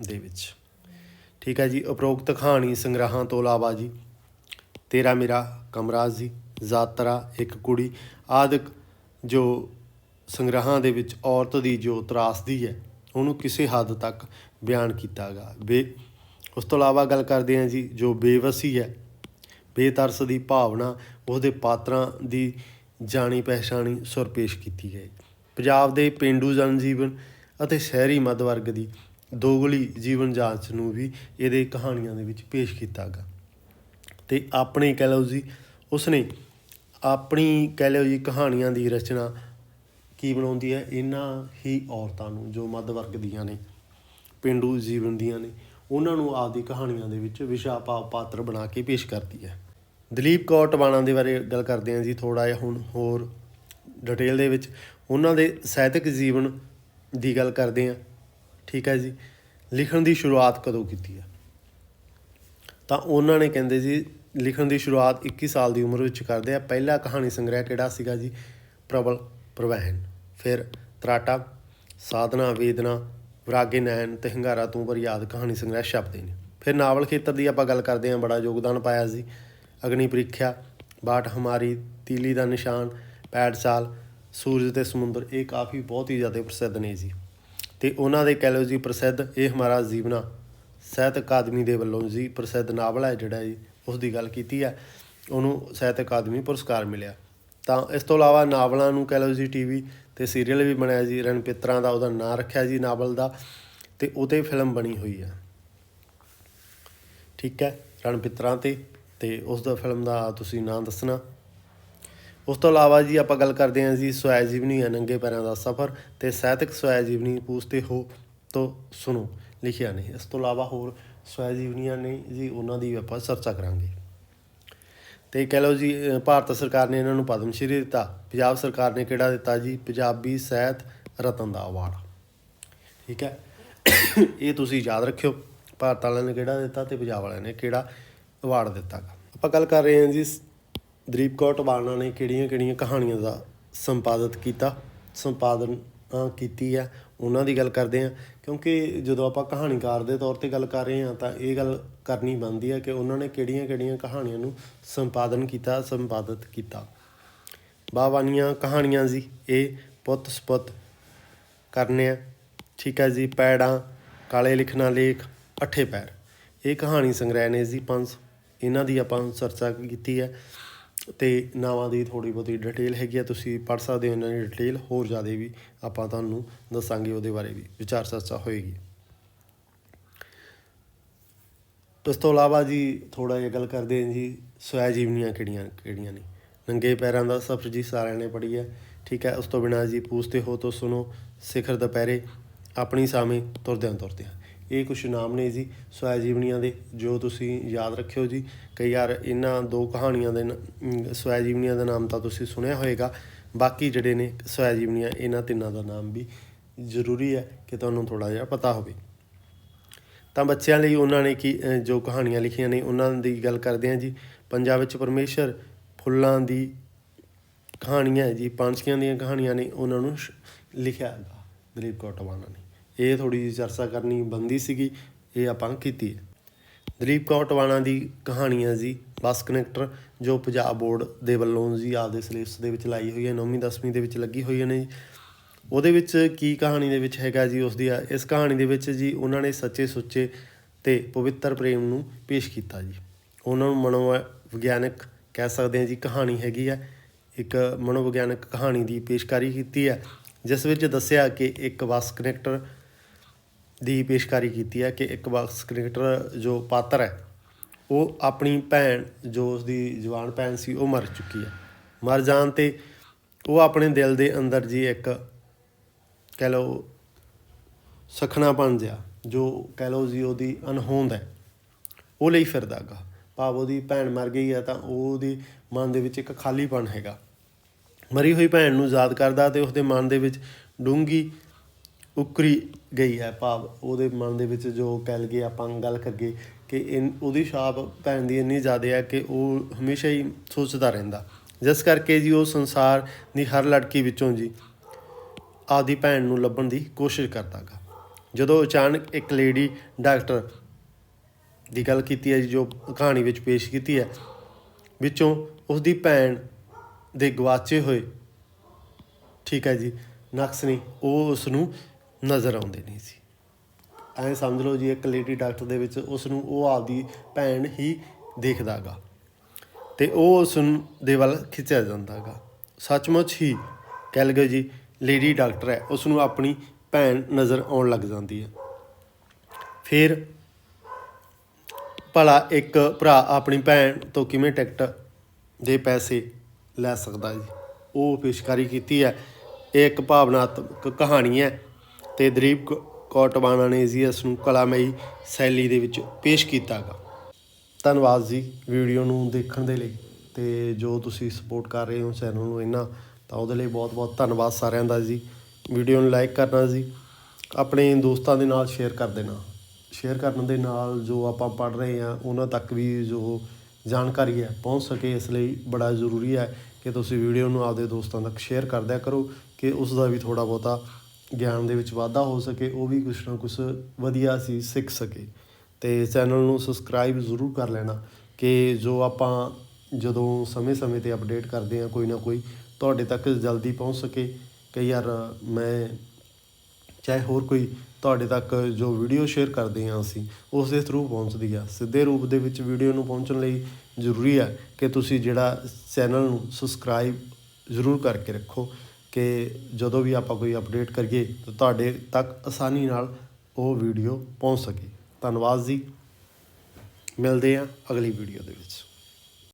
ਦੇ ਵਿੱਚ। ਠੀਕ ਹੈ ਜੀ। ਉਪਰੋਕਤ ਕਹਾਣੀ ਸੰਗ੍ਰਹਾਂ ਤੋਂ ਇਲਾਵਾ ਜੀ ਤੇਰਾ ਮੇਰਾ ਕਮਰਾ ਜੀ, ਯਾਤਰਾ, ਇੱਕ ਕੁੜੀ ਆਦਿਕ ਜੋ ਸੰਗ੍ਰਹਾਂ ਦੇ ਵਿੱਚ ਔਰਤ ਦੀ ਜੋ ਤਰਾਸਦੀ ਹੈ ਉਹਨੂੰ ਕਿਸੇ ਹੱਦ ਤੱਕ ਬਿਆਨ ਕੀਤਾ ਗਾ। ਉਸ ਤੋਂ ਇਲਾਵਾ ਗੱਲ ਕਰਦੇ ਹਾਂ ਜੀ ਜੋ ਬੇਵਸੀ ਹੈ, ਬੇਤਰਸ ਦੀ ਭਾਵਨਾ, ਉਹਦੇ ਪਾਤਰਾਂ ਦੀ ਜਾਣੀ ਪਹਿਚਾਣੀ ਸੁਰ ਪੇਸ਼ ਕੀਤੀ ਹੈ। ਪੰਜਾਬ ਦੇ ਪੇਂਡੂ ਜਨਜੀਵਨ ਅਤੇ ਸ਼ਹਿਰੀ ਮੱਧ ਵਰਗ ਦੀ ਦੋਗਲੀ ਜੀਵਨ ਜਾਂਚ ਨੂੰ ਵੀ ਇਹਦੇ ਕਹਾਣੀਆਂ ਦੇ ਵਿੱਚ ਪੇਸ਼ ਕੀਤਾ ਗਾ। ਅਤੇ ਆਪਣੀ ਕਹਿ ਲਓ ਜੀ ਉਸਨੇ ਆਪਣੀ ਕਹਿ ਲਓ ਜੀ ਕਹਾਣੀਆਂ ਦੀ ਰਚਨਾ ਕੀ ਬਣਾਉਂਦੀ ਹੈ, ਇਹਨਾਂ ਹੀ ਔਰਤਾਂ ਨੂੰ ਜੋ ਮੱਧ ਵਰਗ ਦੀਆਂ ਨੇ, ਪੇਂਡੂ ਜੀਵਨ ਦੀਆਂ ਨੇ, ਉਹਨਾਂ ਨੂੰ ਆਪਦੀ ਕਹਾਣੀਆਂ ਦੇ ਵਿੱਚ ਵਿਸ਼ਾ ਭਾਵ ਪਾਤਰ ਬਣਾ ਕੇ ਪੇਸ਼ ਕਰਦੀ ਹੈ। ਦਲੀਪ ਕੌਰ ਟਿਵਾਣਾ ਦੇ ਬਾਰੇ ਗੱਲ ਕਰਦੇ ਹਾਂ ਜੀ ਥੋੜ੍ਹਾ ਜਿਹਾ ਹੁਣ ਹੋਰ ਡਿਟੇਲ ਦੇ ਵਿੱਚ। ਉਹਨਾਂ ਦੇ ਸਾਹਿਤਕ ਜੀਵਨ ਦੀ ਗੱਲ ਕਰਦੇ ਹਾਂ। ਠੀਕ ਹੈ ਜੀ। ਲਿਖਣ ਦੀ ਸ਼ੁਰੂਆਤ ਕਦੋਂ ਕੀਤੀ ਹੈ, ਤਾਂ ਉਹਨਾਂ ਨੇ ਕਹਿੰਦੇ ਜੀ ਲਿਖਣ ਦੀ ਸ਼ੁਰੂਆਤ 21 ਸਾਲ ਦੀ ਉਮਰ ਵਿੱਚ ਕਰਦੇ ਆ। ਪਹਿਲਾ ਕਹਾਣੀ ਸੰਗ੍ਰਹਿ ਕਿਹੜਾ ਸੀਗਾ ਜੀ, ਪ੍ਰਬਲ ਪ੍ਰਵਹਿਨ, ਫਿਰ ਤਰਾਟਾ, ਸਾਧਨਾ, ਵੇਦਨਾ, ਵਿਰਾਗੇ ਨੈਣ ਅਤੇ ਹੰਗਾਰਾ ਤੂੰ ਪਰ ਯਾਦ ਕਹਾਣੀ ਸੰਗ੍ਰਹਿ ਛਪਦੇ ਨੇ। ਫਿਰ ਨਾਵਲ ਖੇਤਰ ਦੀ ਆਪਾਂ ਗੱਲ ਕਰਦੇ ਹਾਂ, ਬੜਾ ਯੋਗਦਾਨ ਪਾਇਆ ਜੀ। ਅਗਨੀ ਪ੍ਰੀਖਿਆ, ਬਾਟ ਹਮਾਰੀ, ਤੀਲੀ ਦਾ ਨਿਸ਼ਾਨ, ਪੈੜਸਾਲ, ਸੂਰਜ ਅਤੇ ਸਮੁੰਦਰ, ਇਹ ਕਾਫੀ ਬਹੁਤ ਹੀ ਜ਼ਿਆਦਾ ਪ੍ਰਸਿੱਧ ਨੇ ਜੀ। ਅਤੇ ਉਹਨਾਂ ਦੇ ਕਹਿ ਲਓ ਜੀ ਪ੍ਰਸਿੱਧ ਇਹ ਹਮਾਰਾ ਜੀਵਨਾ ਸਾਹਿਤ ਅਕਾਦਮੀ ਦੇ ਵੱਲੋਂ ਜੀ ਪ੍ਰਸਿੱਧ ਨਾਵਲ ਹੈ ਜਿਹੜਾ ਜੀ ਉਸ ਦੀ ਗੱਲ ਕੀਤੀ ਹੈ, ਉਹਨੂੰ ਸਾਹਿਤ ਅਕਾਦਮੀ ਪੁਰਸਕਾਰ ਮਿਲਿਆ। ਤਾਂ ਇਸ ਤੋਂ ਇਲਾਵਾ ਨਾਵਲਾਂ ਨੂੰ ਕਹਿ ਲਓ ਜੀ TV 'ਤੇ ਸੀਰੀਅਲ ਵੀ ਬਣਿਆ ਜੀ, ਰਣਪਿੱਤਰਾਂ ਦਾ ਉਹਦਾ ਨਾਂ ਰੱਖਿਆ ਜੀ ਨਾਵਲ ਦਾ, ਅਤੇ ਉਹ 'ਤੇ ਫਿਲਮ ਬਣੀ ਹੋਈ ਹੈ। ਠੀਕ ਹੈ, ਰਣਪਿੱਤਰਾਂ 'ਤੇ ਅਤੇ ਉਸ ਦਾ ਫਿਲਮ ਦਾ ਤੁਸੀਂ ਨਾਂ ਦੱਸਣਾ। ਉਸ ਤੋਂ ਇਲਾਵਾ ਜੀ ਆਪਾਂ ਗੱਲ ਕਰਦੇ ਹਾਂ ਜੀ ਸਵੈ ਜੀਵਨੀ ਹੈ ਨੰਗੇ ਪੈਰਾਂ ਦਾ ਸਫ਼ਰ ਅਤੇ ਸਾਹਿਤਕ ਸਵੈ ਜੀਵਨੀ ਪੂਛਤੇ ਹੋ ਤੋਂ ਸੁਣੋ ਲਿਖਿਆ ਨੇ। ਇਸ ਤੋਂ ਇਲਾਵਾ ਹੋਰ ਸਵੈ ਜੀਵਨੀਆਂ ਨੇ ਜੀ, ਉਹਨਾਂ ਦੀ ਆਪਾਂ ਚਰਚਾ ਕਰਾਂਗੇ। ਅਤੇ ਕਹਿ ਲਓ ਜੀ ਭਾਰਤ ਸਰਕਾਰ ਨੇ ਇਹਨਾਂ ਨੂੰ ਪਦਮ ਸ਼੍ਰੀ ਦਿੱਤਾ। ਪੰਜਾਬ ਸਰਕਾਰ ਨੇ ਕਿਹੜਾ ਦਿੱਤਾ ਜੀ, ਪੰਜਾਬੀ ਸਾਹਿਤ ਰਤਨ ਦਾ ਅਵਾਰਡ। ਠੀਕ ਹੈ, ਇਹ ਤੁਸੀਂ ਯਾਦ ਰੱਖਿਓ, ਭਾਰਤ ਵਾਲਿਆਂ ਨੇ ਕਿਹੜਾ ਦਿੱਤਾ ਅਤੇ ਪੰਜਾਬ ਵਾਲਿਆਂ ਨੇ ਕਿਹੜਾ ਅਵਾਰਡ ਦਿੱਤਾ ਗਾ। ਆਪਾਂ ਗੱਲ ਕਰ ਰਹੇ ਹਾਂ ਜੀ ਦਲੀਪ ਕੌਰ ਟਿਵਾਣਾ ਨੇ ਕਿਹੜੀਆਂ ਕਹਾਣੀਆਂ ਦਾ ਸੰਪਾਦਨ ਕੀਤੀ ਹੈ, ਉਹਨਾਂ ਦੀ ਗੱਲ ਕਰਦੇ ਹਾਂ। ਕਿਉਂਕਿ ਜਦੋਂ ਆਪਾਂ ਕਹਾਣੀਕਾਰ ਦੇ ਤੌਰ 'ਤੇ ਗੱਲ ਕਰ ਰਹੇ ਹਾਂ ਤਾਂ ਇਹ ਗੱਲ ਕਰਨੀ ਬਣਦੀ ਹੈ ਕਿ ਉਹਨਾਂ ਨੇ ਕਿਹੜੀਆਂ ਕਹਾਣੀਆਂ ਨੂੰ ਸੰਪਾਦਿਤ ਕੀਤਾ। ਬਾਵਾਨੀਆਂ ਕਹਾਣੀਆਂ ਜੀ ਇਹ ਪੁੱਤ ਸਪੁੱਤ ਕਰਨੇ ਆ, ਠੀਕ ਹੈ ਜੀ। ਪੈੜਾਂ, ਕਾਲੇ ਲਿਖਣਾ ਲੇਖ, ਅੱਠੇ ਪੈਰ, ਇਹ ਕਹਾਣੀ ਸੰਗ੍ਰਹਿ ਨੇ ਜੀ 5। ਇਹਨਾਂ ਦੀ ਆਪਾਂ ਚਰਚਾ ਕੀਤੀ ਹੈ ਅਤੇ ਨਾਵਾਂ ਦੀ ਥੋੜ੍ਹੀ ਬਹੁਤੀ ਡਿਟੇਲ ਹੈਗੀ ਆ, ਤੁਸੀਂ ਪੜ੍ਹ ਸਕਦੇ ਹੋ ਇਹਨਾਂ ਦੀ ਡਿਟੇਲ। ਹੋਰ ਜ਼ਿਆਦਾ ਵੀ ਆਪਾਂ ਤੁਹਾਨੂੰ ਦੱਸਾਂਗੇ, ਉਹਦੇ ਬਾਰੇ ਵੀ ਵਿਚਾਰ ਚਰਚਾ ਹੋਏਗੀ। ਉਸ ਤੋਂ ਇਲਾਵਾ ਜੀ ਥੋੜ੍ਹਾ ਜਿਹਾ ਗੱਲ ਕਰਦੇ ਹਾਂ ਜੀ ਸਵੈ ਜੀਵਨੀਆਂ ਕਿਹੜੀਆਂ ਨੇ। ਨੰਗੇ ਪੈਰਾਂ ਦਾ ਸਫ਼ਰ ਜੀ ਸਾਰਿਆਂ ਨੇ ਪੜ੍ਹੀ ਹੈ, ਠੀਕ ਹੈ। ਉਸ ਤੋਂ ਬਿਨਾਂ ਜੀ ਪੂਛਤੇ ਹੋ ਤਾਂ ਸੁਣੋ, ਸਿਖਰ ਦੁਪਹਿਰੇ, ਆਪਣੀ ਸਾਵੇਂ, ਤੁਰਦਿਆਂ। ਇਹ ਕੁਛ ਨਾਮ ਨੇ ਜੀ ਸਵੈ ਜੀਵਨੀਆਂ ਦੇ, ਜੋ ਤੁਸੀਂ ਯਾਦ ਰੱਖਿਓ ਜੀ। ਕਈ ਵਾਰ ਇਹਨਾਂ 2 ਕਹਾਣੀਆਂ ਦੇ ਸਵੈ ਜੀਵਨੀਆਂ ਦਾ ਨਾਮ ਤਾਂ ਤੁਸੀਂ ਸੁਣਿਆ ਹੋਏਗਾ, ਬਾਕੀ ਜਿਹੜੇ ਨੇ ਸਵੈ ਜੀਵਨੀਆਂ ਇਹਨਾਂ 3 ਦਾ ਨਾਮ ਵੀ ਜ਼ਰੂਰੀ ਹੈ ਕਿ ਤੁਹਾਨੂੰ ਥੋੜ੍ਹਾ ਜਿਹਾ ਪਤਾ ਹੋਵੇ। ਤਾਂ ਬੱਚਿਆਂ ਲਈ ਉਹਨਾਂ ਨੇ ਜੋ ਕਹਾਣੀਆਂ ਲਿਖੀਆਂ ਨੇ ਉਹਨਾਂ ਦੀ ਗੱਲ ਕਰਦੇ ਹਾਂ ਜੀ। ਪੰਜਾਂ ਵਿੱਚ ਪਰਮੇਸ਼ਰ, ਫੁੱਲਾਂ ਦੀ ਕਹਾਣੀਆਂ ਹੈ ਜੀ, ਪੰਛੀਆਂ ਦੀਆਂ ਕਹਾਣੀਆਂ ਨੇ, ਉਹਨਾਂ ਨੂੰ ਲਿਖਿਆ ਹੈਗਾ ਦਲੀਪ ਕੌਰ ਟਿਵਾਣਾ ਨੇ। ਇਹ ਥੋੜ੍ਹੀ ਜਿਹੀ ਚਰਚਾ ਕਰਨੀ ਬਣਦੀ ਸੀਗੀ, ਇਹ ਆਪਾਂ ਕੀਤੀ ਹੈ। ਦਲੀਪ ਕੌਰ ਟਿਵਾਣਾ ਦੀ ਕਹਾਣੀਆਂ ਜੀ ਬੱਸ ਕੰਡਕਟਰ, ਜੋ ਪੰਜਾਬ ਬੋਰਡ ਦੇ ਵੱਲੋਂ ਜੀ ਆਪਦੇ ਸਿਲੇਬਸ ਦੇ ਵਿੱਚ ਲਾਈ ਹੋਈ ਹੈ, 9ਵੀਂ 10ਵੀਂ ਦੇ ਵਿੱਚ ਲੱਗੀ ਹੋਈ ਨੇ ਜੀ। ਉਹਦੇ ਵਿੱਚ ਕੀ ਕਹਾਣੀ ਦੇ ਵਿੱਚ ਹੈਗਾ ਜੀ ਉਸਦੀ ਇਸ ਕਹਾਣੀ ਦੇ ਵਿੱਚ ਜੀ ਉਹਨਾਂ ਨੇ ਸੱਚੇ ਸੁੱਚੇ ਅਤੇ ਪਵਿੱਤਰ ਪ੍ਰੇਮ ਨੂੰ ਪੇਸ਼ ਕੀਤਾ ਜੀ। ਉਹਨਾਂ ਨੂੰ ਮਨੋਵਿਗਿਆਨਕ ਕਹਿ ਸਕਦੇ ਹਾਂ ਜੀ ਕਹਾਣੀ ਹੈਗੀ ਹੈ, ਇੱਕ ਮਨੋਵਿਗਿਆਨਕ ਕਹਾਣੀ ਦੀ ਪੇਸ਼ਕਾਰੀ ਕੀਤੀ ਹੈ, ਜਿਸ ਵਿੱਚ ਦੱਸਿਆ ਕਿ ਇੱਕ ਬੱਸ ਕੰਡਕਟਰ ਦੀ ਪੇਸ਼ਕਾਰੀ ਕੀਤੀ ਹੈ ਕਿ ਇੱਕ ਬੱਸ ਕੰਡਕਟਰ ਜੋ ਪਾਤਰ ਹੈ ਉਹ ਆਪਣੀ ਭੈਣ, ਜੋ ਉਸਦੀ ਜਵਾਨ ਭੈਣ ਸੀ, ਉਹ ਮਰ ਚੁੱਕੀ ਹੈ। ਮਰ ਜਾਣ 'ਤੇ ਉਹ ਆਪਣੇ ਦਿਲ ਦੇ ਅੰਦਰ ਜੀ ਇੱਕ ਕਹਿ ਲਓ ਸਖਣਾਪਣ ਜਿਹਾ, ਜੋ ਕਹਿ ਲਓ ਜੀ ਉਹਦੀ ਅਣਹੋਂਦ ਹੈ, ਉਹ ਲਈ ਫਿਰਦਾ ਗਾ। ਭਾਵ ਉਹਦੀ ਭੈਣ ਮਰ ਗਈ ਹੈ ਤਾਂ ਉਹਦੀ ਮਨ ਦੇ ਵਿੱਚ ਇੱਕ ਖਾਲੀਪਣ ਹੈਗਾ। ਮਰੀ ਹੋਈ ਭੈਣ ਨੂੰ ਯਾਦ ਕਰਦਾ ਅਤੇ ਉਸਦੇ ਮਨ ਦੇ ਵਿੱਚ ਡੂੰਘੀ ਉਕਰੀ ਗਈ ਹੈ। ਭਾਵ ਉਹਦੇ ਮਨ ਦੇ ਵਿੱਚ ਜੋ ਕਹਿ ਲਈਏ ਆਪਾਂ ਗੱਲ ਕਰੀਏ ਕਿ ਉਹਦੀ ਛਾਪ ਭੈਣ ਦੀ ਇੰਨੀ ਜ਼ਿਆਦਾ ਹੈ ਕਿ ਉਹ ਹਮੇਸ਼ਾ ਹੀ ਸੋਚਦਾ ਰਹਿੰਦਾ, ਜਿਸ ਕਰਕੇ ਜੀ ਉਹ ਸੰਸਾਰ ਦੀ ਹਰ ਲੜਕੀ ਵਿੱਚੋਂ ਜੀ ਆਪਦੀ ਭੈਣ ਨੂੰ ਲੱਭਣ ਦੀ ਕੋਸ਼ਿਸ਼ ਕਰਦਾ ਗਾ। ਜਦੋਂ ਅਚਾਨਕ ਇੱਕ ਲੇਡੀ ਡਾਕਟਰ ਦੀ ਗੱਲ ਕੀਤੀ ਹੈ ਜੀ, ਜੋ ਕਹਾਣੀ ਵਿੱਚ ਪੇਸ਼ ਕੀਤੀ ਹੈ, ਵਿੱਚੋਂ ਉਸਦੀ ਭੈਣ ਦੇ ਗਵਾਚੇ ਹੋਏ, ਠੀਕ ਹੈ ਜੀ, ਨਕਸ਼ ਨੇ ਉਹ ਉਸ ਨੂੰ ਨਜ਼ਰ ਆਉਂਦੇ ਨਹੀਂ ਸੀ। ਐਂ ਸਮਝ ਲਓ ਜੀ ਇੱਕ ਲੇਡੀ ਡਾਕਟਰ ਦੇ ਵਿੱਚ ਉਸ ਨੂੰ ਉਹ ਆਪਦੀ ਭੈਣ ਹੀ ਦੇਖਦਾ ਗਾ ਅਤੇ ਉਹ ਉਸ ਦੇ ਵੱਲ ਖਿੱਚਿਆ ਜਾਂਦਾ ਗਾ। ਸੱਚਮੁੱਚ ਹੀ ਕਹਿ ਲਈਏ ਜੀ ਲੇਡੀ ਡਾਕਟਰ ਹੈ, ਉਸ ਨੂੰ ਆਪਣੀ ਭੈਣ ਨਜ਼ਰ ਆਉਣ ਲੱਗ ਜਾਂਦੀ ਹੈ। ਫਿਰ ਭਲਾ ਇੱਕ ਭਰਾ ਆਪਣੀ ਭੈਣ ਤੋਂ ਕਿਵੇਂ ਟਿਕਟ ਦੇ ਪੈਸੇ ਲੈ ਸਕਦਾ ਜੀ, ਉਹ ਪੇਸ਼ਕਾਰੀ ਕੀਤੀ ਹੈ। ਇਹ ਇੱਕ ਭਾਵਨਾਤਮਕ ਕਹਾਣੀ ਹੈ ਅਤੇ ਦਲੀਪ ਕੌਰ ਟਿਵਾਣਾ ਨੇ ਜੀ ਇਸ ਨੂੰ ਕਲਾਮਈ ਸ਼ੈਲੀ ਦੇ ਵਿੱਚ ਪੇਸ਼ ਕੀਤਾ ਗਾ। ਧੰਨਵਾਦ ਜੀ ਵੀਡੀਓ ਨੂੰ ਦੇਖਣ ਦੇ ਲਈ, ਅਤੇ ਜੋ ਤੁਸੀਂ ਸਪੋਰਟ ਕਰ ਰਹੇ ਹੋ ਚੈਨਲ ਨੂੰ ਇੰਨਾ, ਤਾਂ ਉਹਦੇ ਲਈ ਬਹੁਤ ਬਹੁਤ ਧੰਨਵਾਦ ਸਾਰਿਆਂ ਦਾ ਜੀ। ਵੀਡੀਓ ਨੂੰ ਲਾਈਕ ਕਰਨਾ ਜੀ, ਆਪਣੇ ਦੋਸਤਾਂ ਦੇ ਨਾਲ ਸ਼ੇਅਰ ਕਰ ਦੇਣਾ। ਸ਼ੇਅਰ ਕਰਨ ਦੇ ਨਾਲ ਜੋ ਆਪਾਂ ਪੜ੍ਹ ਰਹੇ ਹਾਂ ਉਹਨਾਂ ਤੱਕ ਵੀ ਜੋ ਜਾਣਕਾਰੀ ਹੈ ਪਹੁੰਚ ਸਕੇ, ਇਸ ਲਈ ਬੜਾ ਜ਼ਰੂਰੀ ਹੈ ਕਿ ਤੁਸੀਂ ਵੀਡੀਓ ਨੂੰ ਆਪਦੇ ਦੋਸਤਾਂ ਤੱਕ ਸ਼ੇਅਰ ਕਰ ਦਿਆ ਕਰੋ ਕਿ ਉਸ ਦਾ ਵੀ ਥੋੜ੍ਹਾ ਬਹੁਤਾ ਗਿਆਨ ਦੇ ਵਿੱਚ ਵਾਧਾ ਹੋ ਸਕੇ, ਉਹ ਵੀ ਕੁਛ ਨਾ ਕੁਛ ਵਧੀਆ ਸੀ ਸਿੱਖ ਸਕੇ। ਅਤੇ ਚੈਨਲ ਨੂੰ ਸਬਸਕ੍ਰਾਈਬ ਜ਼ਰੂਰ ਕਰ ਲੈਣਾ ਕਿ ਜੋ ਆਪਾਂ ਜਦੋਂ ਸਮੇਂ 'ਤੇ ਅਪਡੇਟ ਕਰਦੇ ਹਾਂ ਕੋਈ ਨਾ ਕੋਈ ਤੁਹਾਡੇ ਤੱਕ ਜਲਦੀ ਪਹੁੰਚ ਸਕੇ। ਕਈ ਵਾਰ ਮੈਂ ਚਾਹੇ ਹੋਰ ਕੋਈ ਤੁਹਾਡੇ ਤੱਕ ਜੋ ਵੀਡੀਓ ਸ਼ੇਅਰ ਕਰਦੇ ਹਾਂ ਅਸੀਂ ਉਸ ਦੇ ਥਰੂ ਪਹੁੰਚਦੀ ਆ, ਸਿੱਧੇ ਰੂਪ ਦੇ ਵਿੱਚ ਵੀਡੀਓ ਨੂੰ ਪਹੁੰਚਣ ਲਈ ਜ਼ਰੂਰੀ ਹੈ ਕਿ ਤੁਸੀਂ ਜਿਹੜਾ ਚੈਨਲ ਨੂੰ ਸਬਸਕ੍ਰਾਈਬ ਜ਼ਰੂਰ ਕਰਕੇ ਰੱਖੋ ਕਿ ਜਦੋਂ ਵੀ ਆਪਾਂ ਕੋਈ ਅਪਡੇਟ ਕਰੀਏ ਤਾਂ ਤੁਹਾਡੇ ਤੱਕ ਆਸਾਨੀ ਨਾਲ ਉਹ ਵੀਡੀਓ ਪਹੁੰਚ ਸਕੇ। ਧੰਨਵਾਦ ਜੀ, ਮਿਲਦੇ ਹਾਂ ਅਗਲੀ ਵੀਡੀਓ ਦੇ ਵਿੱਚ।